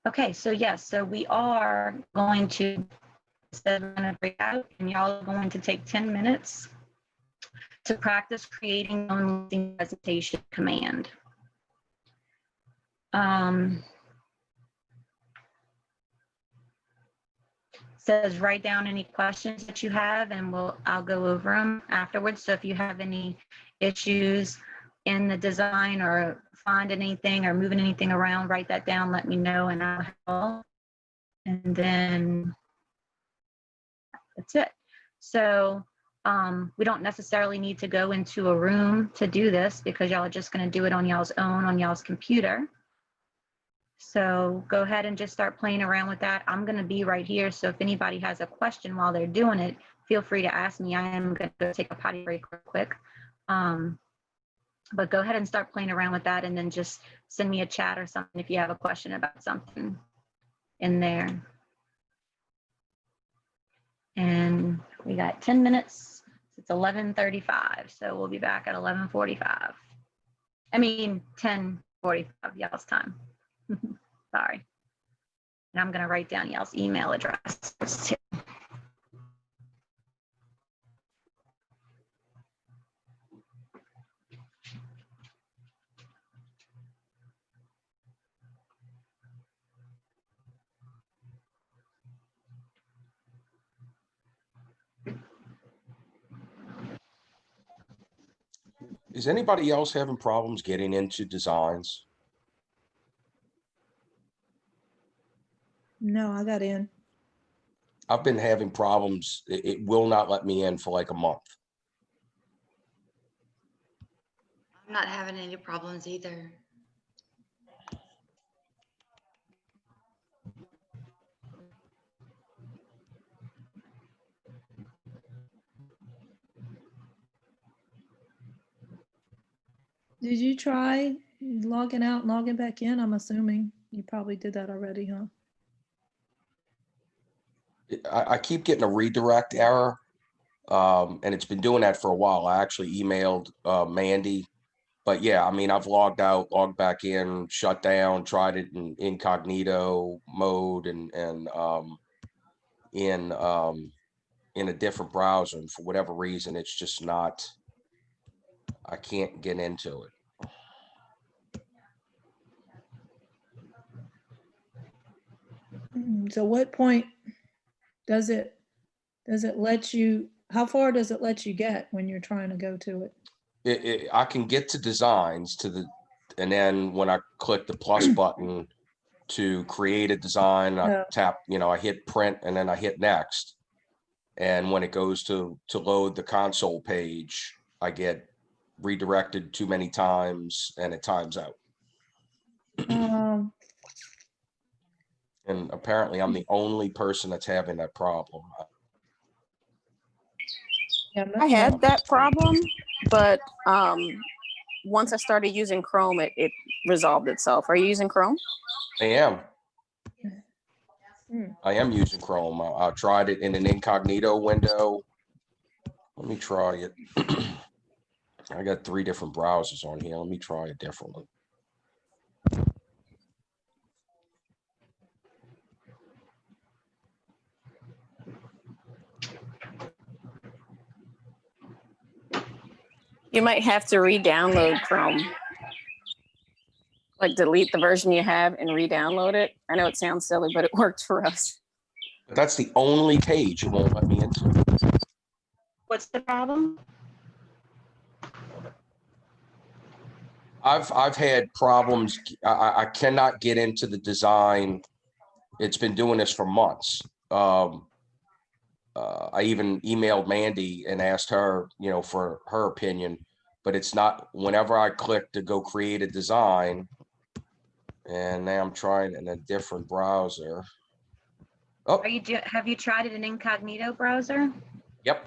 [SPEAKER 2] Okay, so yes, so we are going to set a breakout, and y'all are going to take 10 minutes to practice creating your own listing presentation command. Says write down any questions that you have, and I'll go over them afterwards. So if you have any issues in the design or find anything or moving anything around, write that down, let me know, and I'll help. And then that's it. So we don't necessarily need to go into a room to do this because y'all are just going to do it on y'all's own, on y'all's computer. So go ahead and just start playing around with that. I'm going to be right here. So if anybody has a question while they're doing it, feel free to ask me. I am going to go take a potty break real quick. But go ahead and start playing around with that, and then just send me a chat or something if you have a question about something in there. And we got 10 minutes. It's 11:35, so we'll be back at 11:45. I mean, 10:45 y'all's time. Sorry. And I'm going to write down y'all's email address too.
[SPEAKER 13] Is anybody else having problems getting into designs?
[SPEAKER 10] No, I got in.
[SPEAKER 13] I've been having problems. It will not let me in for like a month.
[SPEAKER 5] I'm not having any problems either.
[SPEAKER 10] Did you try logging out and logging back in? I'm assuming you probably did that already, huh?
[SPEAKER 13] I keep getting a redirect error. And it's been doing that for a while. I actually emailed Mandy, but yeah, I mean, I've logged out, logged back in, shut down, tried it in incognito mode and in a different browser. And for whatever reason, it's just not, I can't get into it.
[SPEAKER 10] So what point does it let you, how far does it let you get when you're trying to go to it?
[SPEAKER 13] I can get to designs and then when I click the plus button to create a design, I tap, I hit print and then I hit next. And when it goes to load the console page, I get redirected too many times and it times out. And apparently I'm the only person that's having that problem.
[SPEAKER 14] I had that problem, but once I started using Chrome, it resolved itself. Are you using Chrome?
[SPEAKER 13] I am. I am using Chrome. I tried it in an incognito window. Let me try it. I got 3 different browsers on here. Let me try a different one.
[SPEAKER 14] You might have to re-download Chrome. Like delete the version you have and re-download it. I know it sounds silly, but it worked for us.
[SPEAKER 13] But that's the only page it won't let me into.
[SPEAKER 2] What's the problem?
[SPEAKER 13] I've had problems. I cannot get into the design. It's been doing this for months. I even emailed Mandy and asked her, for her opinion, but it's not, whenever I click to go create a design, and now I'm trying in a different browser. Oh,
[SPEAKER 2] Have you tried it in incognito browser?
[SPEAKER 13] yep,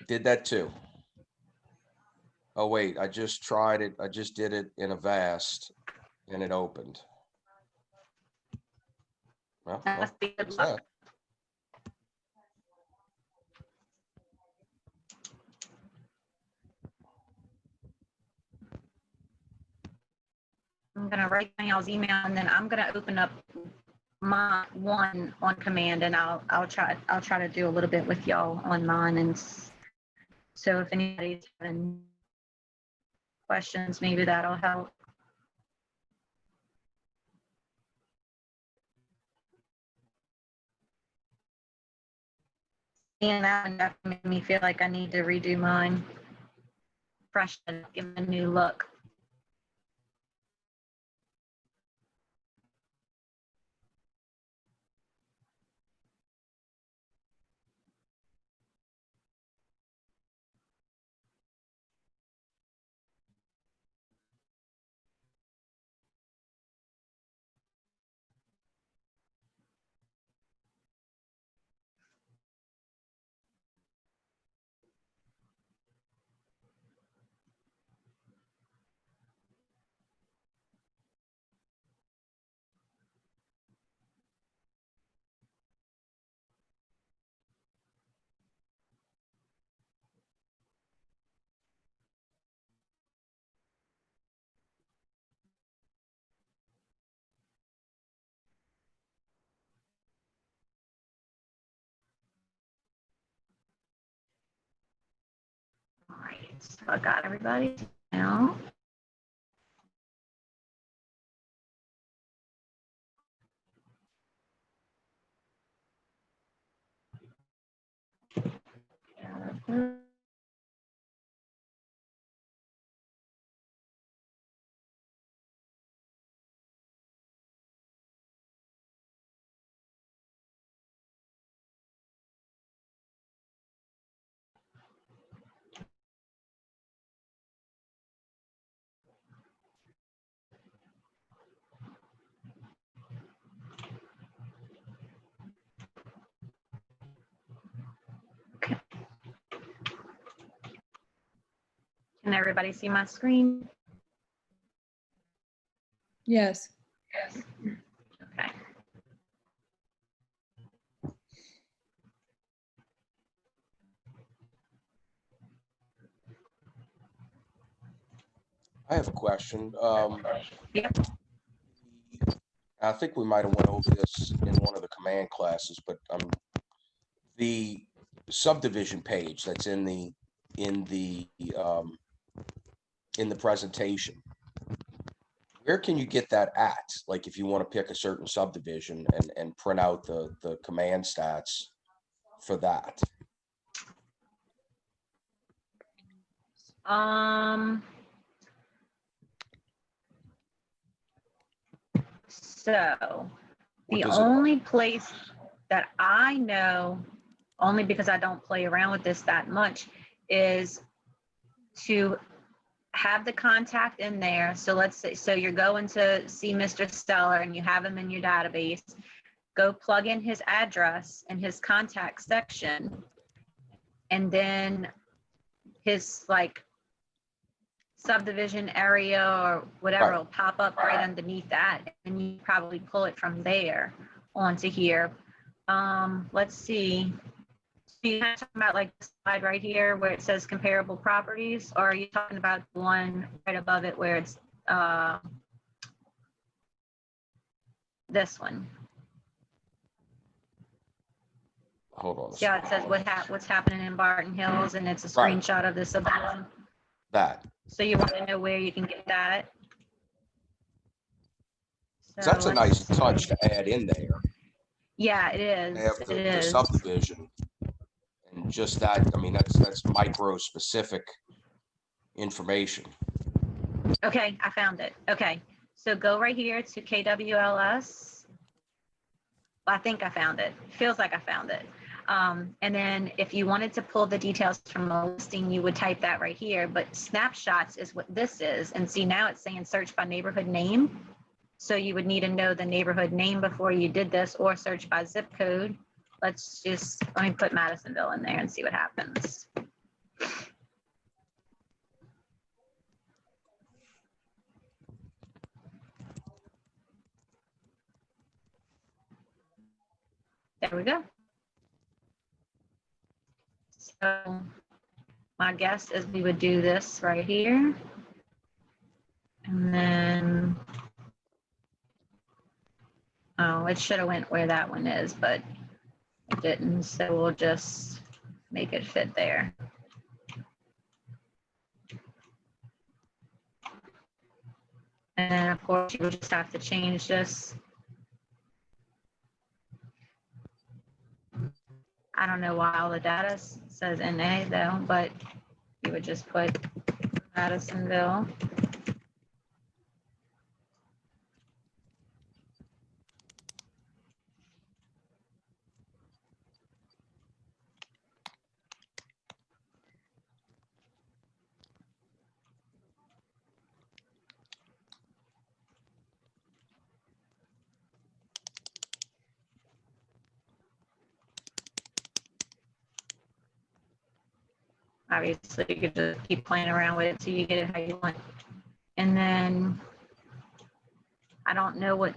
[SPEAKER 13] did that too. Oh, wait, I just tried it. I just did it in Avast and it opened. Well,
[SPEAKER 2] That must be good
[SPEAKER 13] there's
[SPEAKER 2] luck.
[SPEAKER 13] that.
[SPEAKER 2] I'm gonna write down y'all's email and then I'm gonna open up my one on command and I'll try to do a little bit with y'all on mine so if anybody's having questions, maybe that'll help. And that one definitely made me feel like I need to redo mine. Fresh and give it a new look. All right, so I got everybody now. Can everybody see my screen?
[SPEAKER 10] Yes.
[SPEAKER 2] Okay.
[SPEAKER 13] I have a question.
[SPEAKER 2] Yep.
[SPEAKER 13] I think we might have went over this in one of the command classes, but the subdivision page that's in the presentation. Where can you get that at? Like if you want to pick a certain subdivision and print out the command stats for that.
[SPEAKER 2] So
[SPEAKER 13] Or
[SPEAKER 2] the
[SPEAKER 13] does it-
[SPEAKER 2] only place that I know, only because I don't play around with this that much, is to have the contact in there. So let's say, so you're going to see Mr. Stellar and you have him in your database, go plug in his address in his contact section. And then his like subdivision area or whatever
[SPEAKER 13] Right.
[SPEAKER 2] will pop up right underneath that. And you probably pull it from there onto here. Let's see. So you're talking about like the slide right here where it says comparable properties, or are you talking about the one right above it where it's this one?
[SPEAKER 13] Hold on.
[SPEAKER 2] See how it says what's happening in Barton Hills, and it's a
[SPEAKER 13] Right.
[SPEAKER 2] screenshot of the subdivision.
[SPEAKER 13] That.
[SPEAKER 2] So you want to know where you can get that?
[SPEAKER 13] So that's a
[SPEAKER 2] let's
[SPEAKER 13] nice
[SPEAKER 2] see.
[SPEAKER 13] touch to add in there.
[SPEAKER 2] Yeah, it is.
[SPEAKER 13] Have
[SPEAKER 2] It
[SPEAKER 13] the
[SPEAKER 2] is.
[SPEAKER 13] subdivision. And just that, I mean, that's micro specific information.
[SPEAKER 2] Okay, I found it. Okay, so go right here to KWLS. I think I found it. Feels like I found it. And then if you wanted to pull the details from the listing, you would type that right here. But snapshots is what this is. And see, now it's saying search by neighborhood name. So you would need to know the neighborhood name before you did this, or search by zip code. let me put Madisonville in there and see what happens. There we go. So my guess is we would do this right here. And then, oh, it should have went where that one is, but it didn't. So we'll just make it fit there. And then of course you will just have to change this. I don't know why all the data says NA though, but you would just put Madisonville. Obviously, you could just keep playing around with it till you get it how you want. And then, I don't know what,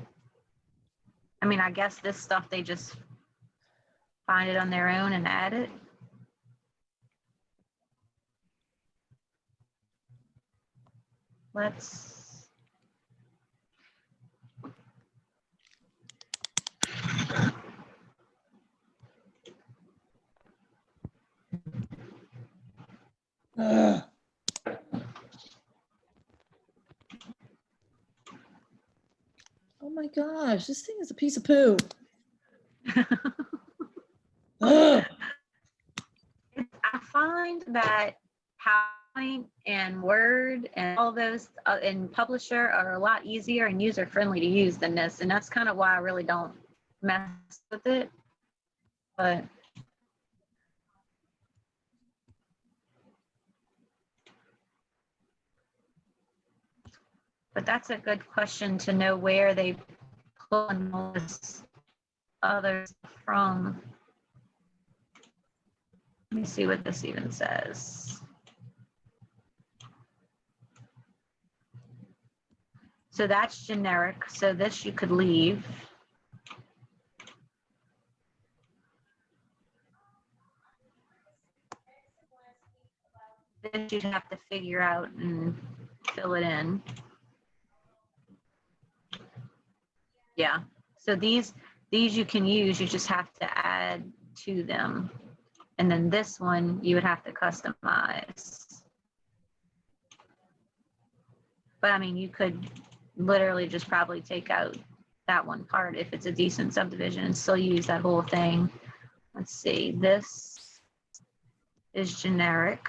[SPEAKER 2] I mean, I guess this stuff, they just find it on their own and add it. Let's,
[SPEAKER 10] Oh my gosh, this thing is a piece of poo. Ugh.
[SPEAKER 2] I find that PowerPoint and Word and all those in Publisher are a lot easier and user-friendly to use than this. And that's kind of why I really don't mess with it. But that's a good question to know where they pull all this other from. Let me see what this even says. So that's generic. So this you could leave. This you'd have to figure out and fill it in. Yeah, so these you can use, you just have to add to them. And then this one, you would have to customize. But I mean, you could literally just probably take out that one part if it's a decent subdivision and still use that whole thing. Let's see, this is generic.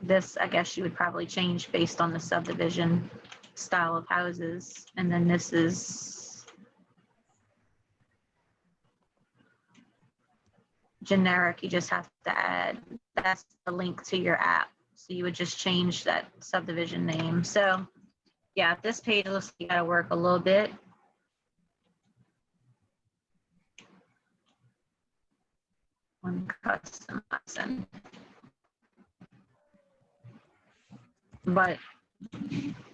[SPEAKER 2] This, I guess you would probably change based on the subdivision style of houses. And then this is generic. You just have to add, that's the link to your app. So you would just change that subdivision name. So yeah, this page looks like you gotta work a little bit. One customizing. But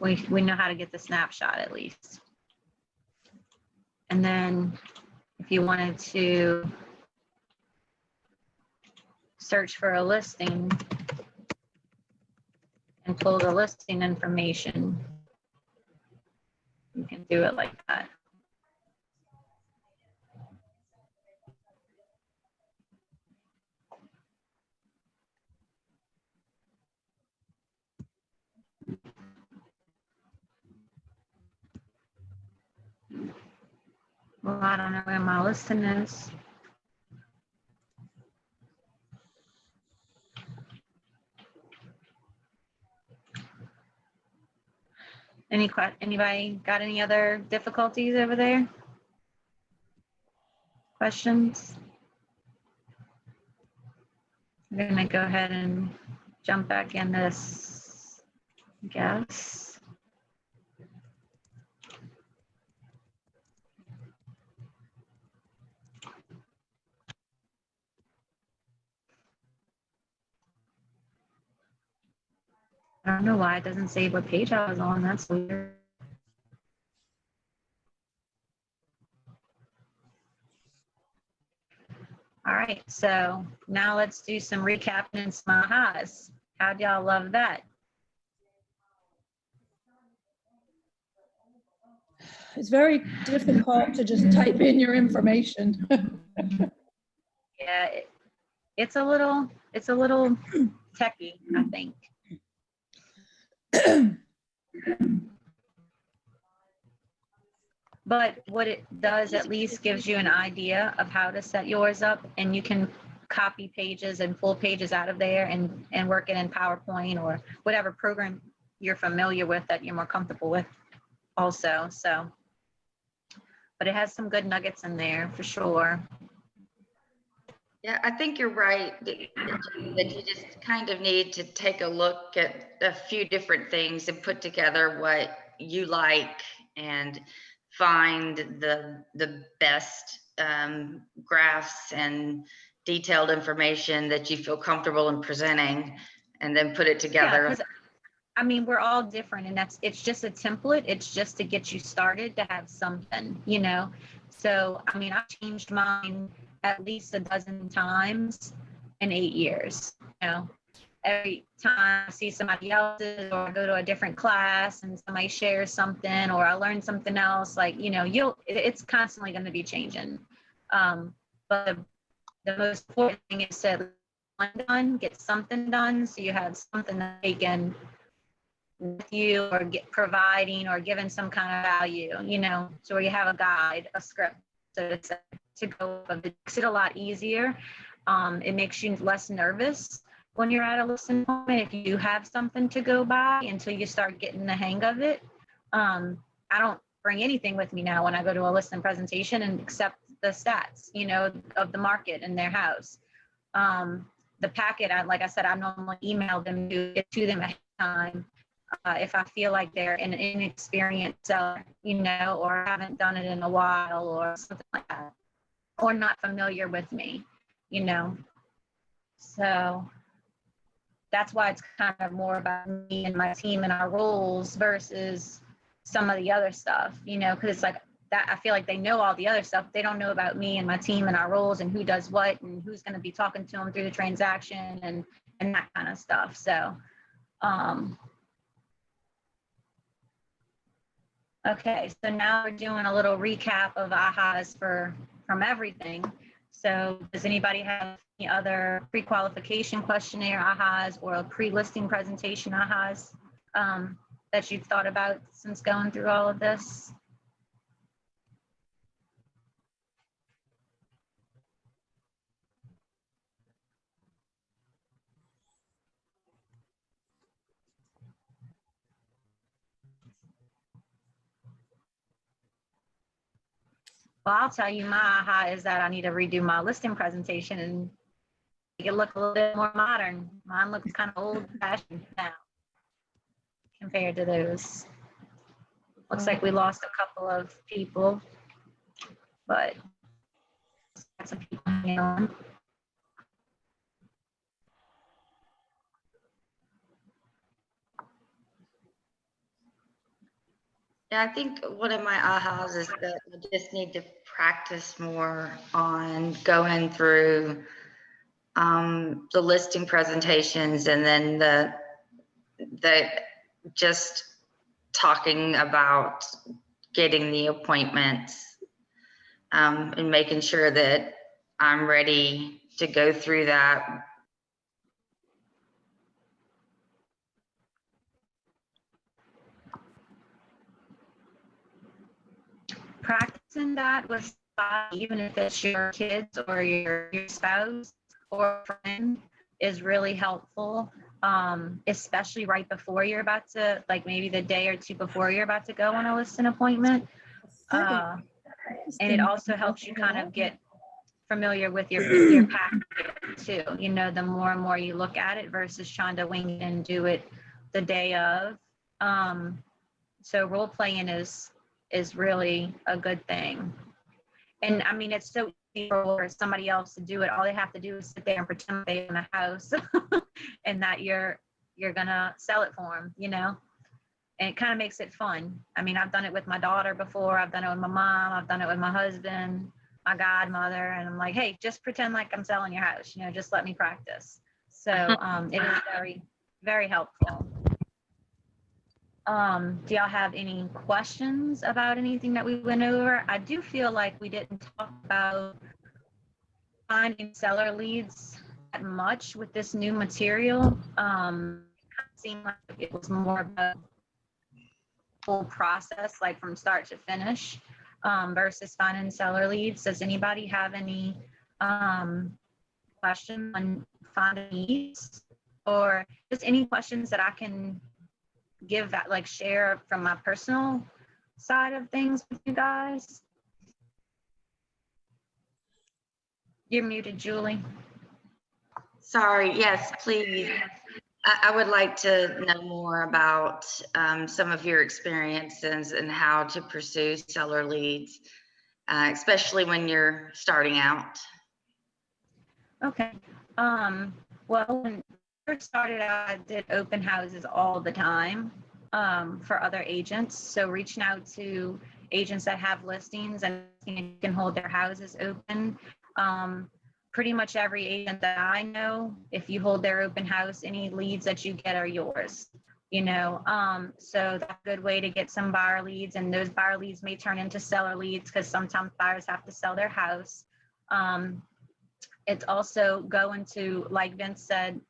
[SPEAKER 2] we know how to get the snapshot at least. And then if you wanted to search for a listing and pull the listing information, you can do it like that. Well, I don't know where my listing is. Anybody got any other difficulties over there? Questions? I'm gonna go ahead and jump back in this, I guess. I don't know why it doesn't say what page I was on. That's weird. All right, so now let's do some recapping and some ahas. How'd y'all love that?
[SPEAKER 10] It's very difficult to just type in your information.
[SPEAKER 2] Yeah, it's a little techy, I think. But what it does at least gives you an idea of how to set yours up, and you can copy pages and pull pages out of there and work it in PowerPoint or whatever program you're familiar with that you're more comfortable with also. So, but it has some good nuggets in there for sure.
[SPEAKER 5] Yeah, I think you're right that you just kind of need to take a look at a few different things and put together what you like and find the best graphs and detailed information that you feel comfortable in presenting, and then put it together.
[SPEAKER 2] Yeah, 'cause, I mean, we're all different, and it's just a template. It's just to get you started to have something, you know? So, I mean, I've changed mine at least a dozen times in 8 years, you know? Every time I see somebody else's, or I go to a different class and somebody shares something, or I learn something else, like, you know, it's constantly going to be changing. But the most important thing is to get something done, so you have something that they can with you, or providing or giving some kind of value, you know, so where you have a guide, a script, so to go of it makes it a lot easier. It makes you less nervous when you're at a listening appointment if you have something to go by until you start getting the hang of it. I don't bring anything with me now when I go to a listening presentation, and accept the stats, you know, of the market in their house. The packet, like I said, I normally email them to them ahead of time. If I feel like they're an inexperienced seller, you know, or haven't done it in a while or something like that, or not familiar with me, you know. So that's why it's kind of more about me and my team and our roles versus some of the other stuff, you know, because it's like that. I feel like they know all the other stuff. They don't know about me and my team and our roles and who does what and who's going to be talking to them through the transaction and that kind of stuff. So, okay, so now we're doing a little recap of ahas from everything. So does anybody have any other pre-qualification questionnaire ahas or a pre-listing presentation ahas that you've thought about since going through all of this? Well, I'll tell you, my aha is that I need to redo my listing presentation and make it look a little bit more modern. Mine looks kind of old fashioned now compared to those. Looks like we lost a couple of people, but some people hanging on.
[SPEAKER 5] Yeah, I think one of my ahas is that I just need to practice more on going through the listing presentations, and then the just talking about getting the appointments, and making sure that I'm ready to go through that.
[SPEAKER 2] Practicing that with somebody, even if it's your kids or your spouse or friend, is really helpful, especially right before you're about to, like maybe the day or two before you're about to go on a listing appointment. And it also helps you kind of get familiar with your packet too. You know, the more and more you look at it versus trying to wing it and do it the day of. So role playing is really a good thing. And I mean, it's so easy for somebody else to do it. All they have to do is sit there and pretend they're in the house and that you're you're gonna sell it for them, you know? And it kind of makes it fun. I mean, I've done it with my daughter before. I've done it with my mom. I've done it with my husband, my godmother. And I'm like, hey, just pretend like I'm selling your house, you know, just let me practice. So it is very, very helpful. Do y'all have any questions about anything that we went over? I do feel like we didn't talk about finding seller leads that much with this new material. It seemed like it was more about whole process, like from start to finish, versus finding seller leads. Does anybody have any questions on finding leads, or just any questions that I can give that, like, share from my personal side of things with you guys? You're muted, Julie.
[SPEAKER 5] Sorry, yes, please. I would like to know more about some of your experiences and how to pursue seller leads, especially when you're starting out.
[SPEAKER 2] Okay. Well, when I first started out, I did open houses all the time for other agents. So reaching out to agents that have listings and can hold their houses open. Pretty much every agent that I know, if you hold their open house, any leads that you get are yours, you know? So that's a good way to get some buyer leads, and those buyer leads may turn into seller leads because sometimes buyers have to sell their house. It's also going to, like Vince said,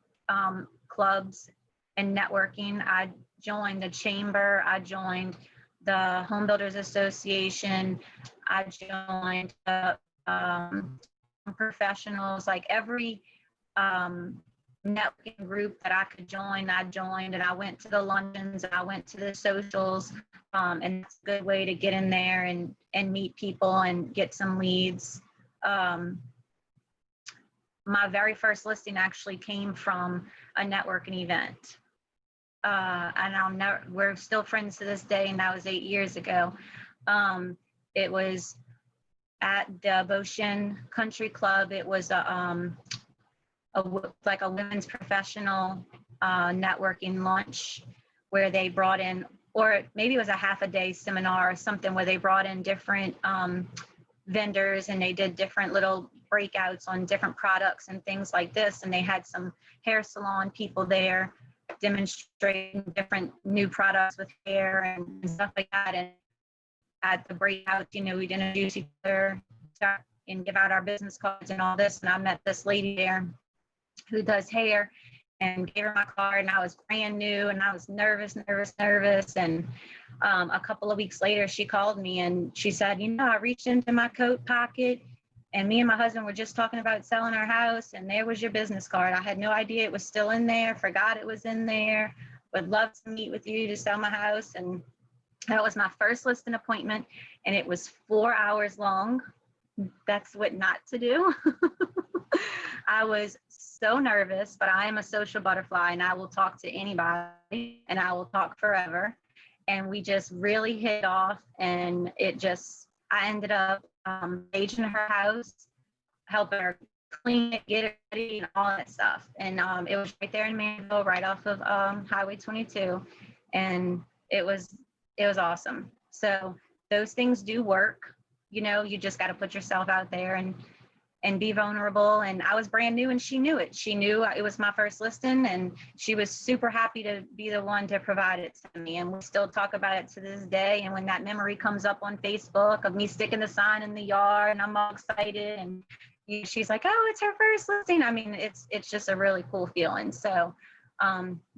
[SPEAKER 2] clubs and networking. I joined the chamber, I joined the Home Builders Association, I joined the professionals, like every networking group that I could join, I joined, and I went to the luncheons and I went to the socials, and it's a good way to get in there and meet people and get some leads. My very first listing actually came from a networking event. And we're still friends to this day, and that was 8 years ago. It was at the Beauchene Country Club. It was like a women's professional networking lunch where they brought in, or maybe it was a half a day seminar or something, where they brought in different vendors and they did different little breakouts on different products and things like this. And they had some hair salon people there demonstrating different new products with hair and stuff like that. And at the breakout, you know, we'd introduce each other and give out our business cards and all this. And I met this lady there who does hair, and gave her my card, and I was brand new and I was nervous. And a couple of weeks later, she called me and she said, you know, I reached into my coat pocket and me and my husband were just talking about selling our house, and there was your business card. I had no idea it was still in there, forgot it was in there, would love to meet with you to sell my house. And that was my first listing appointment, and it was 4 hours long. That's what not to do. I was so nervous, but I am a social butterfly and I will talk to anybody and I will talk forever. And we just really hit off, and I ended up staging her house, helping her clean it, get it ready, and all that stuff. And it was right there in Manville, right off of Highway 22. And it was awesome. So those things do work. You know, you just got to put yourself out there and be vulnerable. And I was brand new, and she knew it. She knew it was my first listing, and she was super happy to be the one to provide it to me. And we still talk about it to this day. And when that memory comes up on Facebook of me sticking the sign in the yard and I'm all excited, and she's like, oh, it's her first listing. I mean, it's just a really cool feeling. So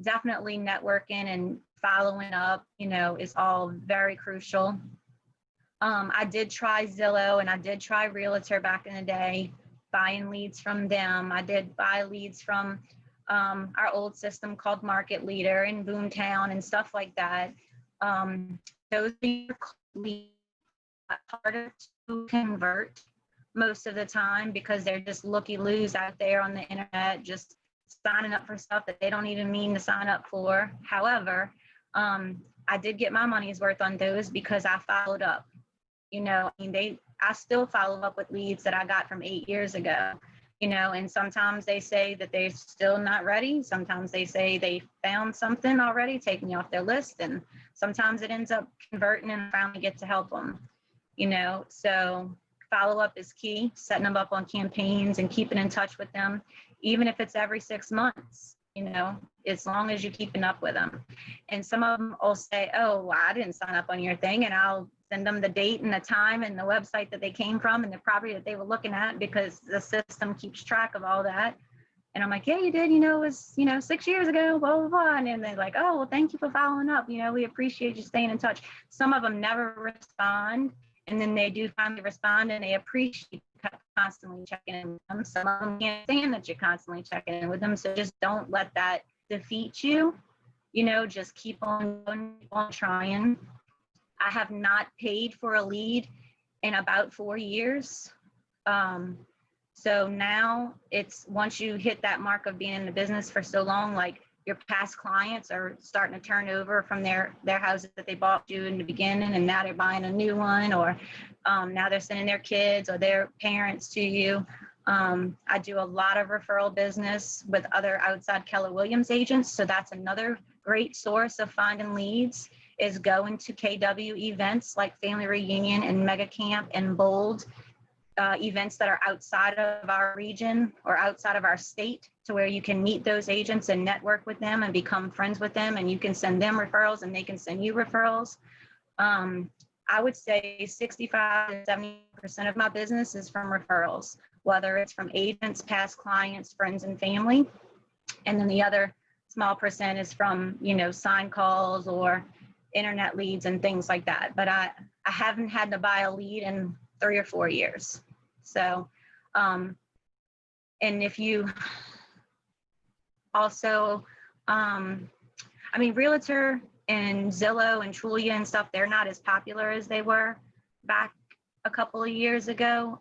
[SPEAKER 2] definitely networking and following up, you know, is all very crucial. I did try Zillow and I did try Realtor back in the day, buying leads from them. I did buy leads from our old system called Market Leader in Boomtown and stuff like that. Those leads are harder to convert most of the time because they're just looky-loos out there on the internet, just signing up for stuff that they don't even mean to sign up for. However, I did get my money's worth on those because I followed up. You know, I mean, I still follow up with leads that I got from 8 years ago. you know, and sometimes they say that they're still not ready. Sometimes they say they found something already, taking you off their list. And sometimes it ends up converting and finally get to help them, you know. So follow-up is key, setting them up on campaigns and keeping in touch with them, even if it's every 6 months, you know, as long as you're keeping up with them. And some of them will say, oh, well, I didn't sign up on your thing, and I'll send them the date and the time and the website that they came from and the property that they were looking at, because the system keeps track of all that. And I'm like, yeah, you did, you know, it was, you know, 6 years ago, blah, blah, blah. And then they're like, oh, well, thank you for following up. You know, we appreciate you staying in touch. Some of them never respond. And then they do finally respond, and they appreciate constantly checking in with them. Some of them can't stand that you're constantly checking in with them. So just don't let that defeat you. You know, just keep on going, keep on trying. I have not paid for a lead in about 4 years. So now it's, once you hit that mark of being in the business for so long, like your past clients are starting to turn over from their houses that they bought you in the beginning, and now they're buying a new one, or now they're sending their kids or their parents to you. I do a lot of referral business with other outside Keller Williams agents. So that's another great source of finding leads, is going to KW events like Family Reunion and Mega Camp and Bold, events that are outside of our region or outside of our state, to where you can meet those agents and network with them and become friends with them, and you can send them referrals and they can send you referrals. I would say 65 to 70% of my business is from referrals, whether it's from agents, past clients, friends, and family. And then the other small percent is from, you know, sign calls or internet leads and things like that. But I haven't had to buy a lead in 3 or 4 years. So, and if you also, I mean, Realtor and Zillow and Trulia and stuff, they're not as popular as they were back a couple of years ago.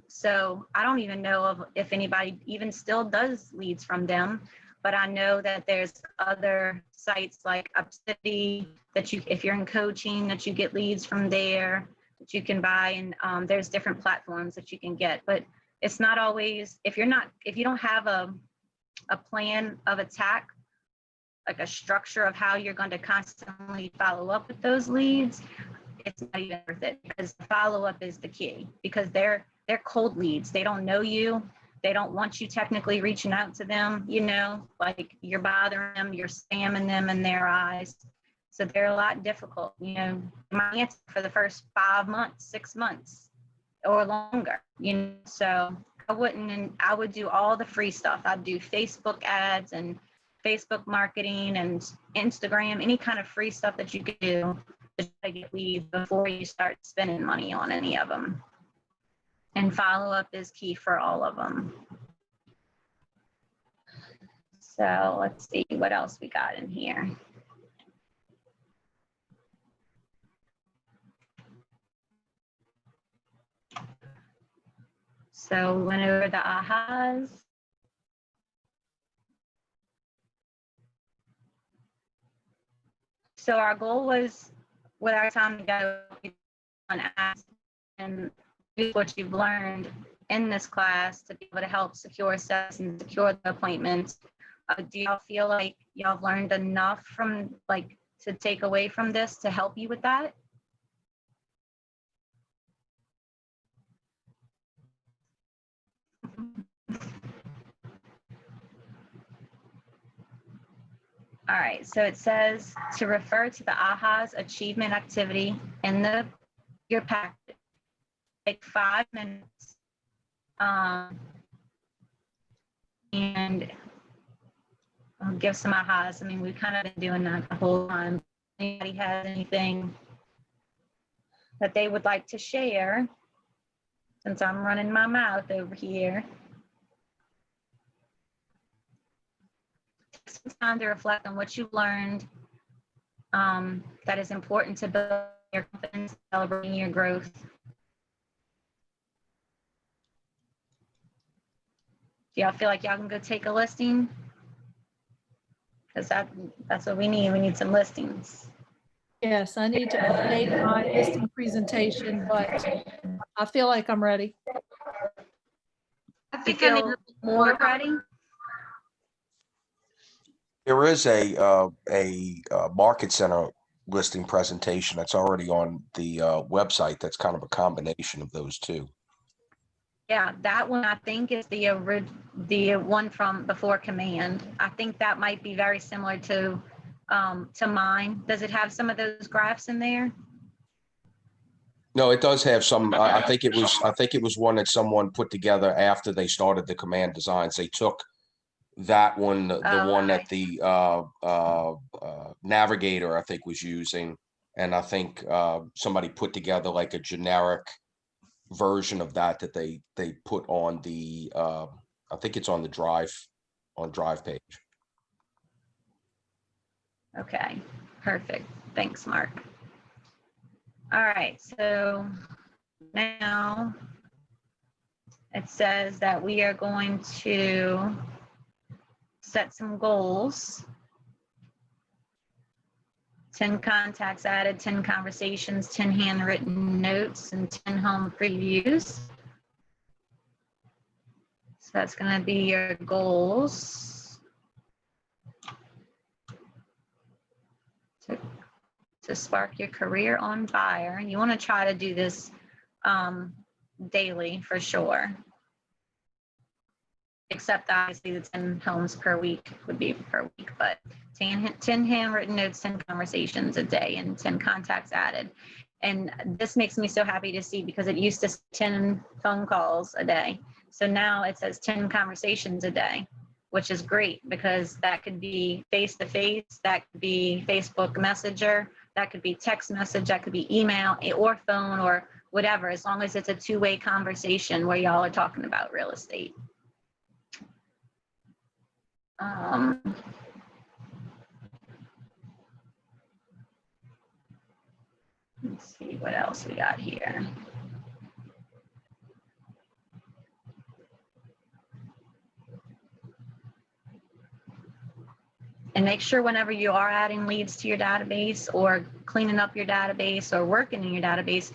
[SPEAKER 2] So I don't even know if anybody even still does leads from them, but I know that there's other sites like Upcity that you, if you're in coaching, that you get leads from there that you can buy. And there's different platforms that you can get, but it's not always, if you don't have a plan of attack, like a structure of how you're going to constantly follow up with those leads, it's not even worth it, because follow-up is the key, because they're cold leads. They don't know you. They don't want you technically reaching out to them, you know, like you're bothering them, you're spamming them in their eyes. So they're a lot difficult, you know. My answer for the first 5 months, 6 months or longer, you know. So I wouldn't, and I would do all the free stuff. I'd do Facebook ads and Facebook marketing and Instagram, any kind of free stuff that you could do to try to get leads before you start spending money on any of them. And follow-up is key for all of them. So let's see what else we got in here. So we went over the ahas. So our goal was, with our time together, on ask and use what you've learned in this class to be able to help secure sets and secure the appointments. Do y'all feel like y'all have learned enough from, like, to take away from this to help you with that? All right, so it says to refer to the AHA's achievement activity in your packet. Take 5 minutes. And I'll give some AHAs. I mean, we've kind of been doing that the whole time. Anybody has anything that they would like to share, since I'm running my mouth over here? Take some time to reflect on what you learned that is important to build your confidence, celebrating your growth. Do y'all feel like y'all can go take a listing? Because that's what we need. We need some listings.
[SPEAKER 10] Yes, I need to update my listing presentation, but I feel like I'm ready.
[SPEAKER 5] I
[SPEAKER 2] You
[SPEAKER 5] think I need
[SPEAKER 2] feel
[SPEAKER 5] more
[SPEAKER 2] more ready?
[SPEAKER 13] There is a market center listing presentation that's already on the website. That's kind of a combination of those two.
[SPEAKER 2] Yeah, that one I think is the one from before command. I think that might be very similar to mine. Does it have some of those graphs in there?
[SPEAKER 13] No, it does have some. I think it was one that someone put together after they started the command designs. They took that one, the one that the Navigator, I think, was using, and I think somebody put together like a generic version of that they put on the I think it's on the drive page.
[SPEAKER 2] Okay, perfect. Thanks, Mark. All right, so now it says that we are going to set some goals. 10 contacts added, 10 conversations, 10 handwritten notes, and 10 home previews. So that's going to be your goals to spark your career on fire. You want to try to do this daily for sure. Except obviously the 10 homes per week would be per week, but 10 handwritten notes, 10 conversations a day, and 10 contacts added. And this makes me so happy to see, because it used to say 10 phone calls a day. So now it says 10 conversations a day, which is great, because that could be face-to-face, that could be Facebook Messenger, that could be text message, that could be email or phone or whatever, as long as it's a two-way conversation where y'all are talking about real estate. Let's see what else we got here. And make sure whenever you are adding leads to your database or cleaning up your database or working in your database,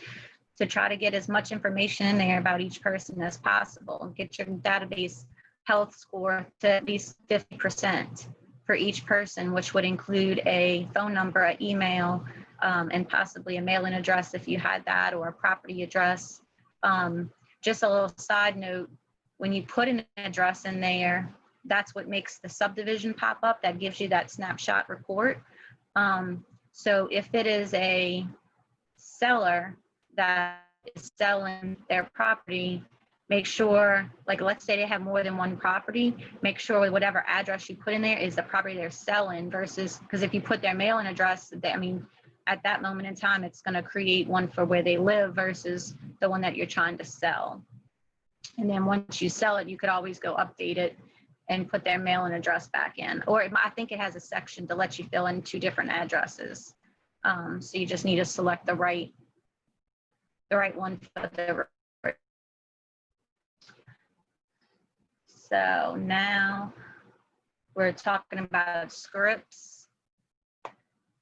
[SPEAKER 2] to try to get as much information in there about each person as possible. Get your database health score to at least 50% for each person, which would include a phone number, an email, and possibly a mailing address if you had that, or a property address. Just a little side note, when you put an address in there, that's what makes the subdivision pop up. That gives you that snapshot report. So if it is a seller that is selling their property, make sure, like, let's say they have more than one property, make sure whatever address you put in there is the property they're selling, versus, because if you put their mailing address, I mean, at that moment in time, it's going to create one for where they live versus the one that you're trying to sell. And then once you sell it, you could always go update it and put their mailing address back in. Or I think it has a section to let you fill in 2 different addresses. So you just need to select the right one for the. So now we're talking about scripts.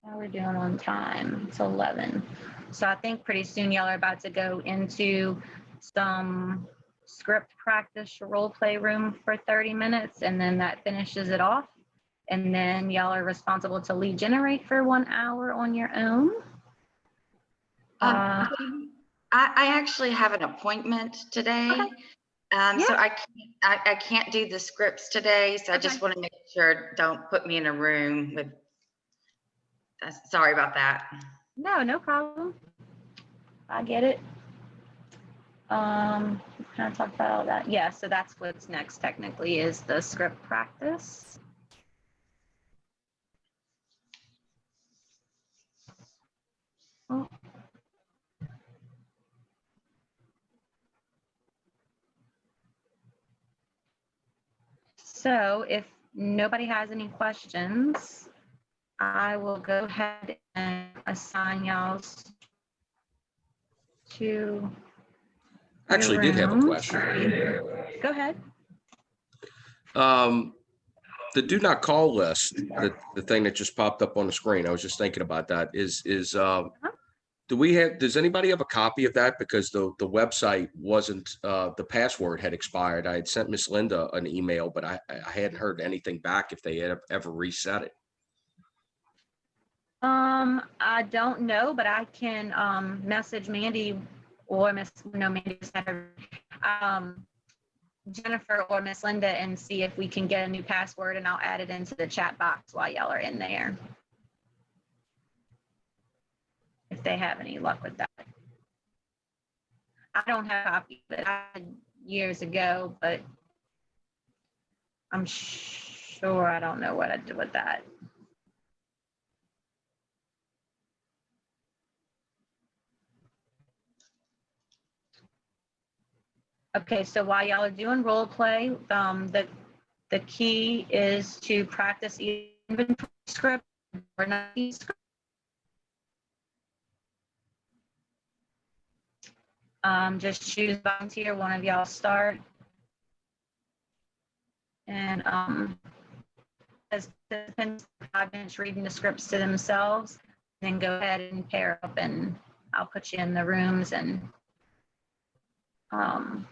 [SPEAKER 2] How we're doing on time? It's 11. So I think pretty soon y'all are about to go into some script practice role play room for 30 minutes, and then that finishes it off. And then y'all are responsible to lead generate for 1 hour on your own.
[SPEAKER 5] I actually have an appointment today.
[SPEAKER 2] Okay.
[SPEAKER 5] So I can't do the scripts today. So I just want to make sure, don't put me in a room with, sorry about that.
[SPEAKER 2] No problem. I get it. Can I talk about all that? Yeah, so that's what's next technically, is the script practice. Oh. So if nobody has any questions, I will go ahead and assign y'all's to.
[SPEAKER 13] Actually did have a
[SPEAKER 2] rooms.
[SPEAKER 13] question.
[SPEAKER 2] Go ahead.
[SPEAKER 13] The do not call list, the thing that just popped up on the screen, I was just thinking about that, is does anybody have a copy of that? Because the website wasn't, the password had expired. I had sent Miss Linda an email, but I hadn't heard anything back if they had ever reset it.
[SPEAKER 2] I don't know, but I can message Mandy or Mandy said her, Jennifer or Miss Linda and see if we can get a new password, and I'll add it into the chat box while y'all are in there. If they have any luck with that. I don't have a copy of it. I had years ago, but I'm sure I don't know what I did with that. Okay, so while y'all are doing role play, the key is to practice inventory script or not script. Just choose volunteer, one of y'all start. And as participants, 5 minutes reading the scripts to themselves, then go ahead and pair up and I'll put you in the rooms and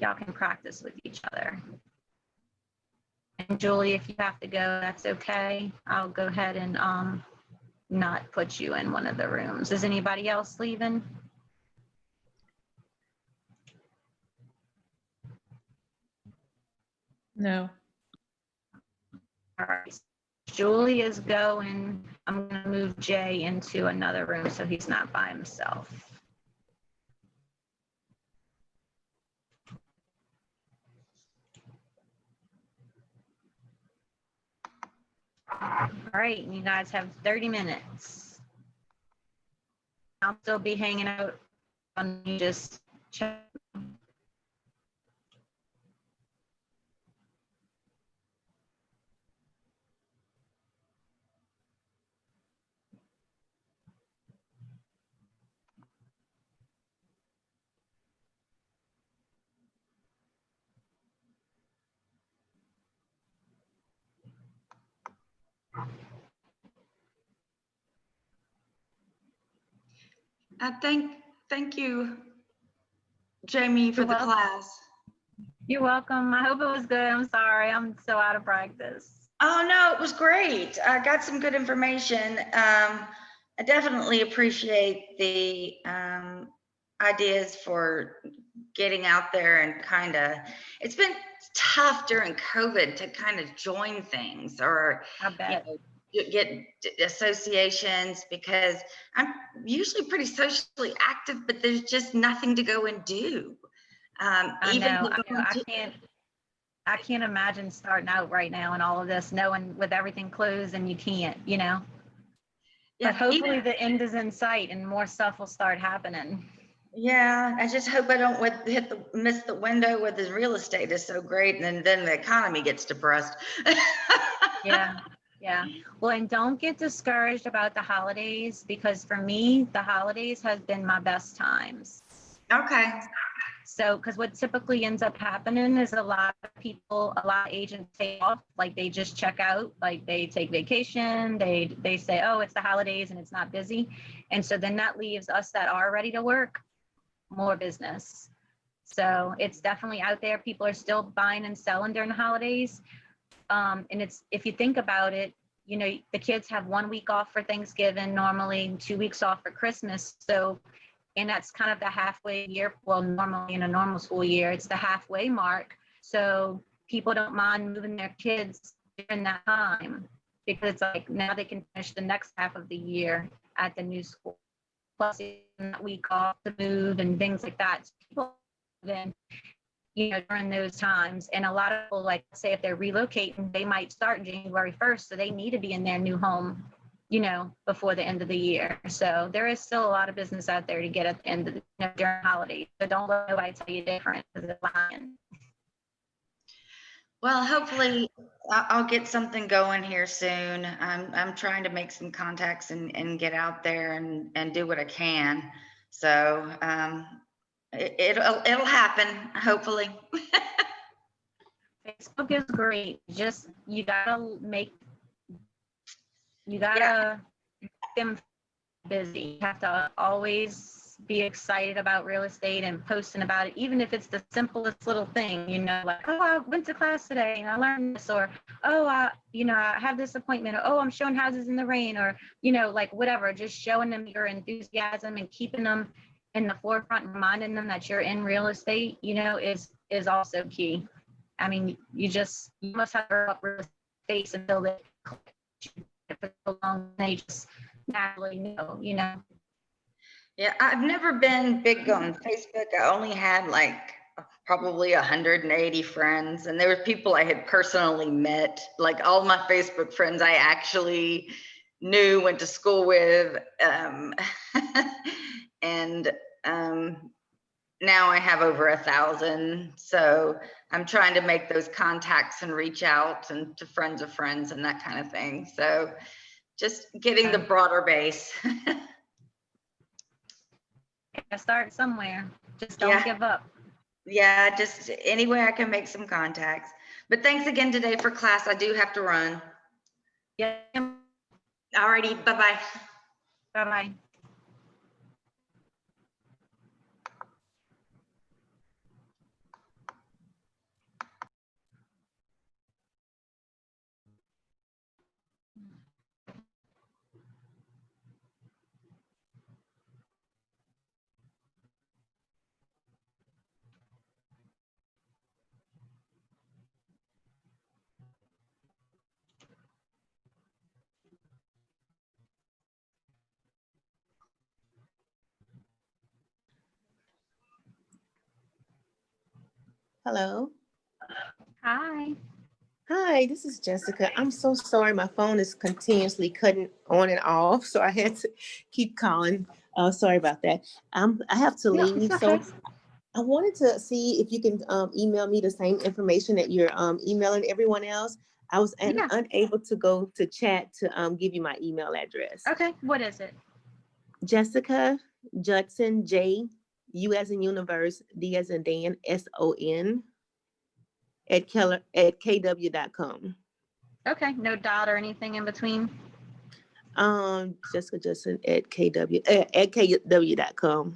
[SPEAKER 2] y'all can practice with each other. And Julie, if you have to go, that's okay. I'll go ahead and not put you in one of the rooms. Is anybody else leaving?
[SPEAKER 10] No.
[SPEAKER 2] All right. Julie is going. I'm going to move Jay into another room so he's not by himself. All right, you guys have 30 minutes. I'll still be hanging out on you, just check.
[SPEAKER 5] Thank you, Jamie, for the class.
[SPEAKER 2] You're welcome. I hope it was good. I'm sorry. I'm so out of practice.
[SPEAKER 5] Oh, no, it was great. I got some good information. I definitely appreciate the ideas for getting out there and kind of, it's been tough during COVID to kind of join things or get associations, because I'm usually pretty socially active, but there's just nothing to go and do.
[SPEAKER 2] I know. I can't imagine starting out right now and all of this, knowing with everything closed and you can't, you know.
[SPEAKER 5] Yeah,
[SPEAKER 2] but hopefully the end is in sight and more stuff will start happening.
[SPEAKER 5] Yeah, I just hope I don't miss the window where the real estate is so great and then the economy gets depressed.
[SPEAKER 2] Yeah. Well, and don't get discouraged about the holidays, because for me, the holidays has been my best times.
[SPEAKER 5] Okay.
[SPEAKER 2] So, because what typically ends up happening is a lot of agents take off, like they just check out, like they take vacation, they say, oh, it's the holidays and it's not busy. And so then that leaves us that are ready to work more business. So it's definitely out there. People are still buying and selling during the holidays. And it's, if you think about it, you know, the kids have 1 week off for Thanksgiving, normally 2 weeks off for Christmas. So, and that's kind of the halfway year. Well, normally in a normal school year, it's the halfway mark. So people don't mind moving their kids during that time, because it's like now they can finish the next half of the year at the new school. Plus that week off to move and things like that. So people then, you know, during those times, and a lot of people, like say if they're relocating, they might start January 1st. So they need to be in their new home, you know, before the end of the year. So there is still a lot of business out there to get at the end of the, you know, during holidays. So don't let nobody tell you different, because they're lying.
[SPEAKER 5] Well, hopefully I'll get something going here soon. I'm trying to make some contacts and get out there and do what I can. So it'll happen, hopefully.
[SPEAKER 2] Facebook is great. Just, you gotta make them busy. You have to always just be excited about real estate and posting about it, even if it's the simplest little thing, you know, like, oh, I went to class today and I learned this, or, oh, I have this appointment, or, oh, I'm showing houses in the rain, or, you know, like whatever, just showing them your enthusiasm and keeping them in the forefront, and reminding them that you're in real estate, you know, is also key. I mean, you must have to up real estate until they for so long, they just naturally know, you know.
[SPEAKER 5] Yeah, I've never been big on Facebook. I only had like probably 180 friends, and there were people I had personally met. Like all my Facebook friends I actually knew, went to school with, and now I have over 1,000. So I'm trying to make those contacts and reach out and to friends of friends and that kind of thing. So just getting the broader base.
[SPEAKER 2] Start somewhere. Just don't give up.
[SPEAKER 5] Yeah, just any way I can make some contacts. But thanks again today for class. I do have to run.
[SPEAKER 2] Yeah.
[SPEAKER 5] Alrighty, bye-bye.
[SPEAKER 2] Bye-bye.
[SPEAKER 4] Hello.
[SPEAKER 2] Hi.
[SPEAKER 4] Hi, this is Jessica. I'm so sorry. My phone is continuously cutting on and off, so I had to keep calling. Sorry about that. I have to
[SPEAKER 2] No, it's
[SPEAKER 4] leave, so
[SPEAKER 2] okay.
[SPEAKER 4] I wanted to see if you can email me the same information that you're emailing everyone else. I was
[SPEAKER 2] Yeah.
[SPEAKER 4] unable to go to chat to give you my email address.
[SPEAKER 2] Okay, what is it?
[SPEAKER 4] Jessica Judson, J, U as in universe, D as in Dan, SON at kw.com.
[SPEAKER 2] Okay, no dot or anything in between?
[SPEAKER 4] Jessica Judson at kw.com.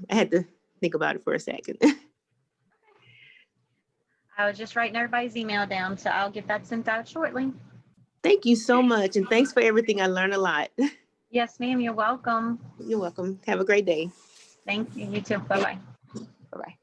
[SPEAKER 4] I had to think about it for a second.
[SPEAKER 2] I was just writing everybody's email down, so I'll get that sent out shortly.
[SPEAKER 4] Thank you so much, and thanks for everything. I learned a lot.
[SPEAKER 2] Yes, ma'am, you're welcome.
[SPEAKER 4] You're welcome. Have a great day.
[SPEAKER 2] Thank you. You too. Bye-bye.
[SPEAKER 4] Bye-bye.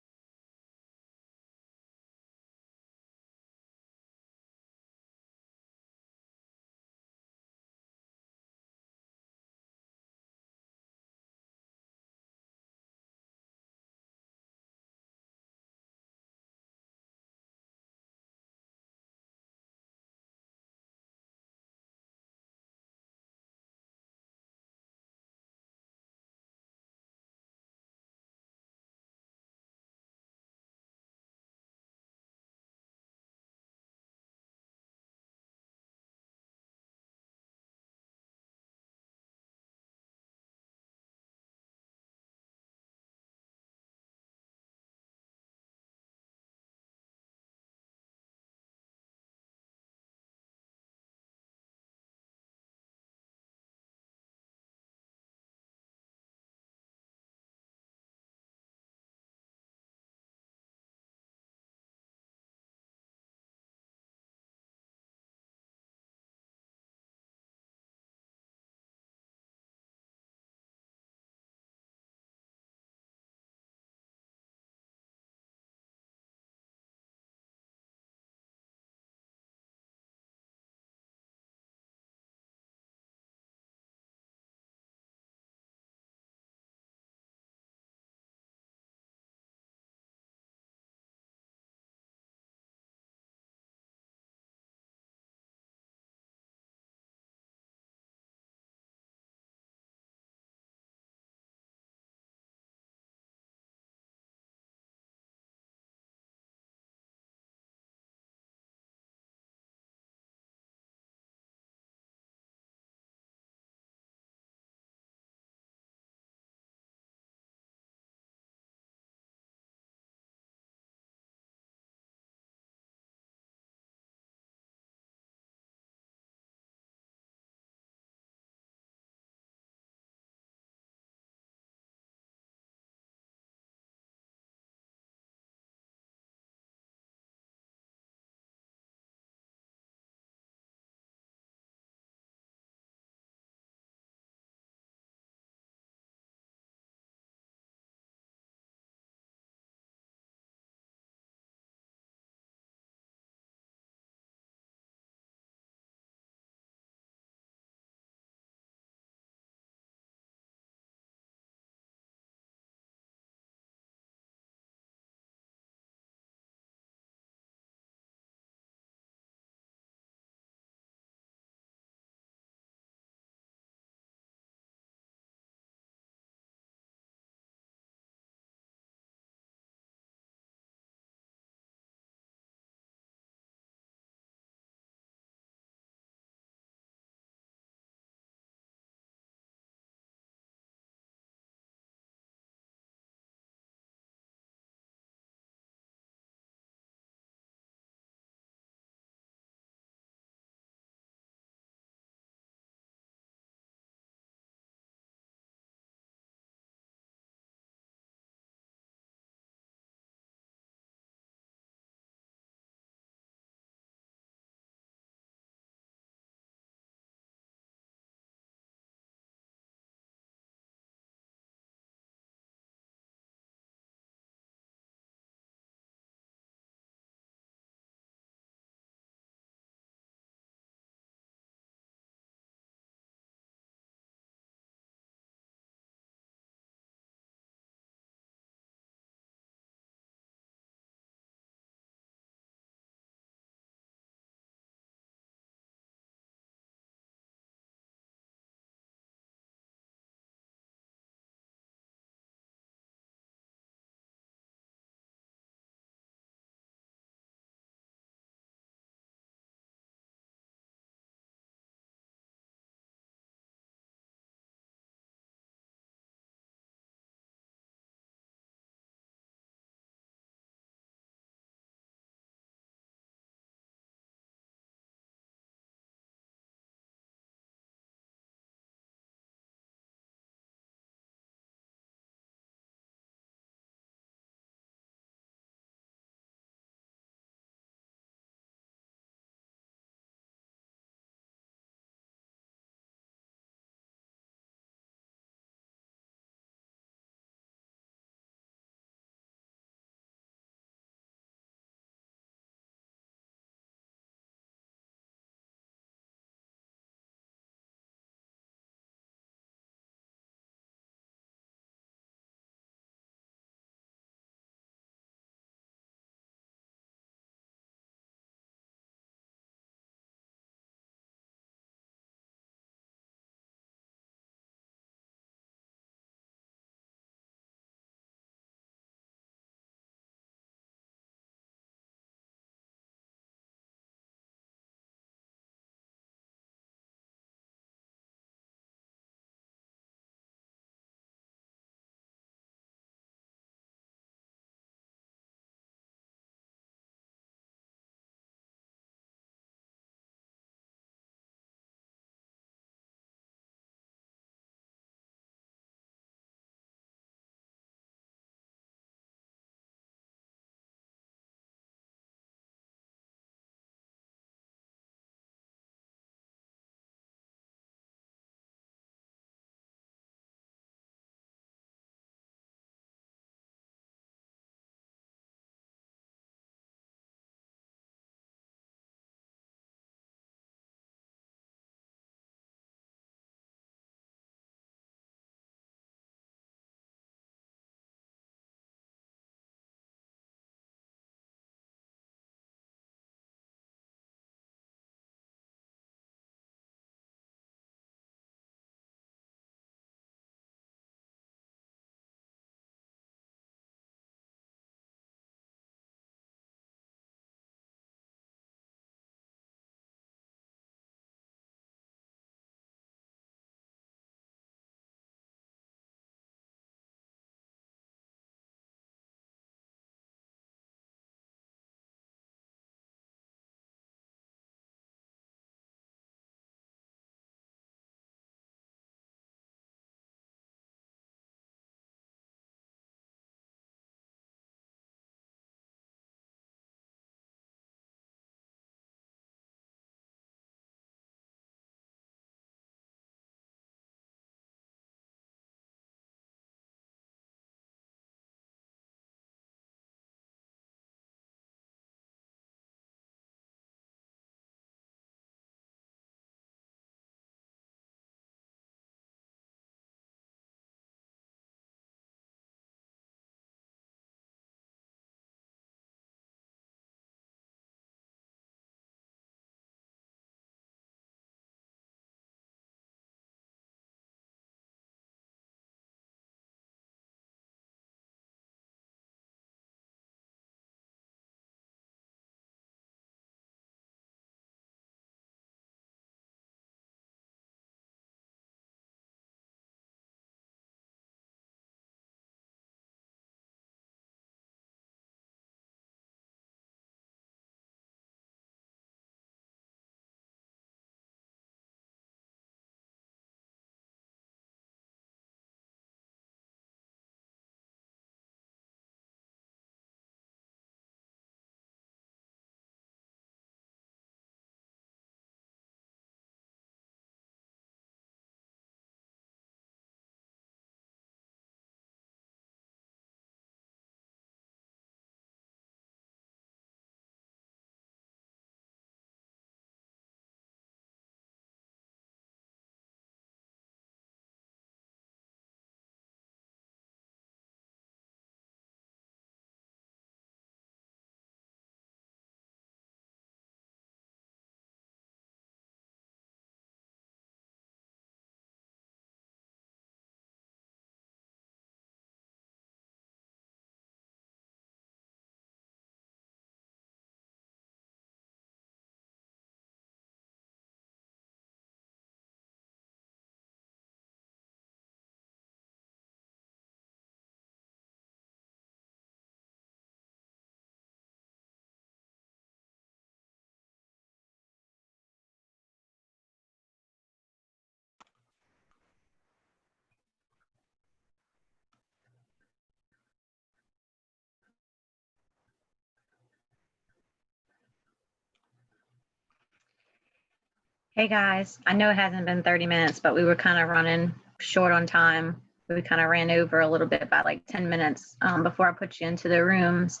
[SPEAKER 2] Hey guys, I know it hasn't been 30 minutes, but we were kind of running short on time. We kind of ran over a little bit by like 10 minutes before I put you into the rooms.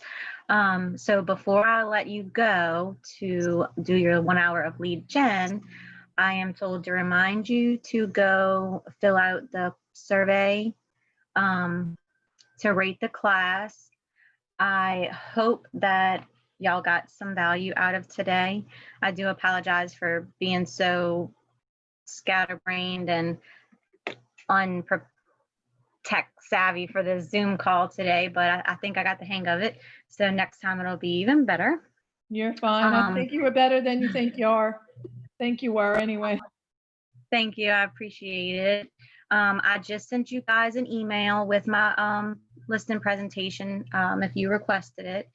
[SPEAKER 2] So before I let you go to do your 1 hour of lead gen, I am told to remind you to go fill out the survey to rate the class. I hope that y'all got some value out of today. I do apologize for being so scatterbrained and tech savvy for the Zoom call today, but I think I got the hang of it. So next time it'll be even better.
[SPEAKER 10] You're fine. I think you were better than you think you are. Think you were anyway.
[SPEAKER 2] Thank you. I appreciate it. I just sent you guys an email with my listing presentation if you requested it.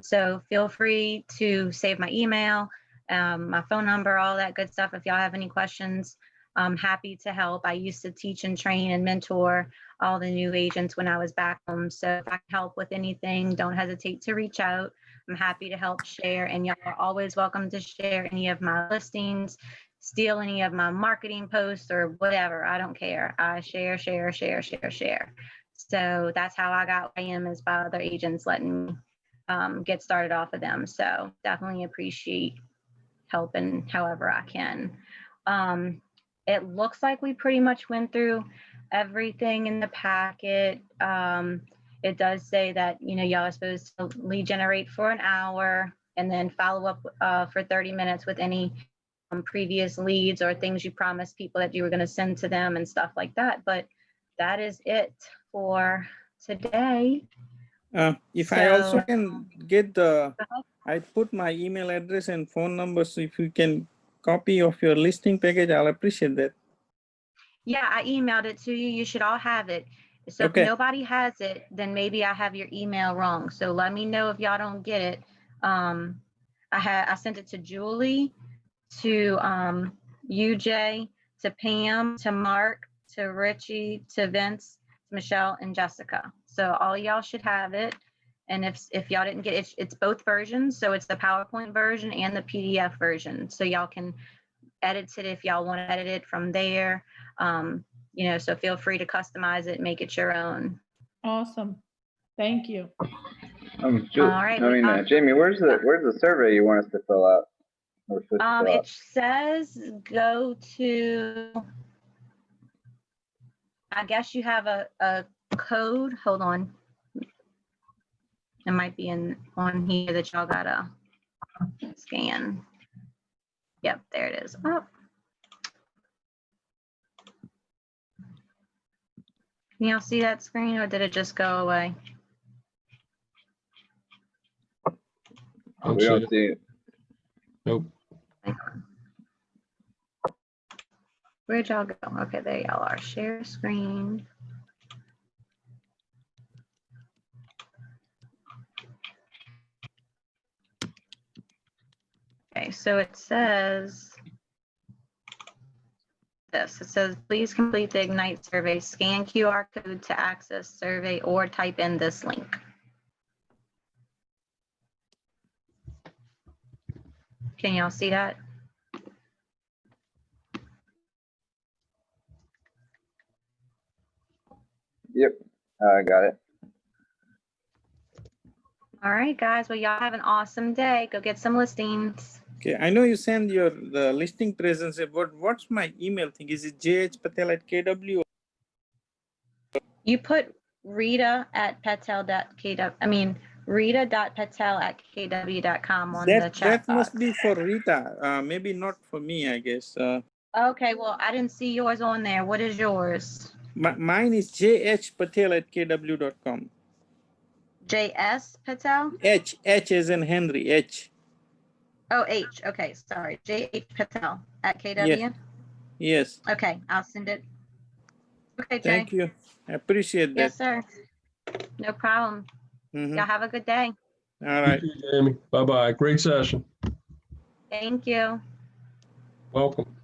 [SPEAKER 2] So feel free to save my email, my phone number, all that good stuff. If y'all have any questions, I'm happy to help. I used to teach and train and mentor all the new agents when I was back home. So if I can help with anything, don't hesitate to reach out. I'm happy to help share, and y'all are always welcome to share any of my listings, steal any of my marketing posts or whatever. I don't care. I share. So that's how I got where I am, is by other agents letting me get started off of them. So definitely appreciate helping however I can. It looks like we pretty much went through everything in the packet. It does say that, y'all are supposed to lead generate for an hour and then follow up for 30 minutes with any previous leads or things you promised people that you were going to send to them and stuff like that. But that is it for today.
[SPEAKER 11] If I also can get I put my email address and phone number. So if you can copy of your listing package, I'll appreciate that.
[SPEAKER 2] Yeah, I emailed it to you. You should all have it. So
[SPEAKER 11] Okay.
[SPEAKER 2] if nobody has it, then maybe I have your email wrong. So let me know if y'all don't get it. I sent it to Julie, to UJ, to Pam, to Mark, to Richie, to Vince, to Michelle, and Jessica. So all y'all should have it. And if y'all didn't get it, it's both versions. So it's the PowerPoint version and the PDF version. So y'all can edit it if y'all want to edit it from there. So feel free to customize it, make it your own.
[SPEAKER 10] Awesome. Thank you.
[SPEAKER 2] All right.
[SPEAKER 9] Jamie, where's the survey you want us to fill out?
[SPEAKER 2] It says go to, I guess you have a code. Hold on. It might be on here that y'all gotta scan. Yep, there it is. Oh. Can y'all see that screen, or did it just go away?
[SPEAKER 9] We don't see it.
[SPEAKER 3] Nope.
[SPEAKER 2] Where'd y'all go? Okay, there y'all are. Share screen. Okay, so it says this. It says, please complete the Ignite survey, scan QR code to access survey, or type in this link. Can y'all see that?
[SPEAKER 9] Yep, I got it.
[SPEAKER 2] All right, guys. Well, y'all have an awesome day. Go get some listings.
[SPEAKER 11] Okay, I know you send the listing presence, but what's my email thing? Is it jhpatel@kw?
[SPEAKER 2] You put Rita.patel@kw.com on the chat
[SPEAKER 11] That must
[SPEAKER 2] box.
[SPEAKER 11] be for Rita. Maybe not for me, I guess.
[SPEAKER 2] Okay, well, I didn't see yours on there. What is yours?
[SPEAKER 11] Mine is jhpatel@kw.com.
[SPEAKER 2] JS Patel?
[SPEAKER 11] H as in Henry, H.
[SPEAKER 2] Oh, H. Okay, sorry. JH Patel at KW?
[SPEAKER 11] Yes. Yes.
[SPEAKER 2] Okay, I'll send it. Okay, Jay.
[SPEAKER 11] Thank you. I appreciate that.
[SPEAKER 2] Yes, sir. No problem.
[SPEAKER 11] Mhm.
[SPEAKER 2] Y'all have a good day.
[SPEAKER 11] All right.
[SPEAKER 3] Jamie. Bye-bye. Great session.
[SPEAKER 2] Thank you.
[SPEAKER 3] Welcome.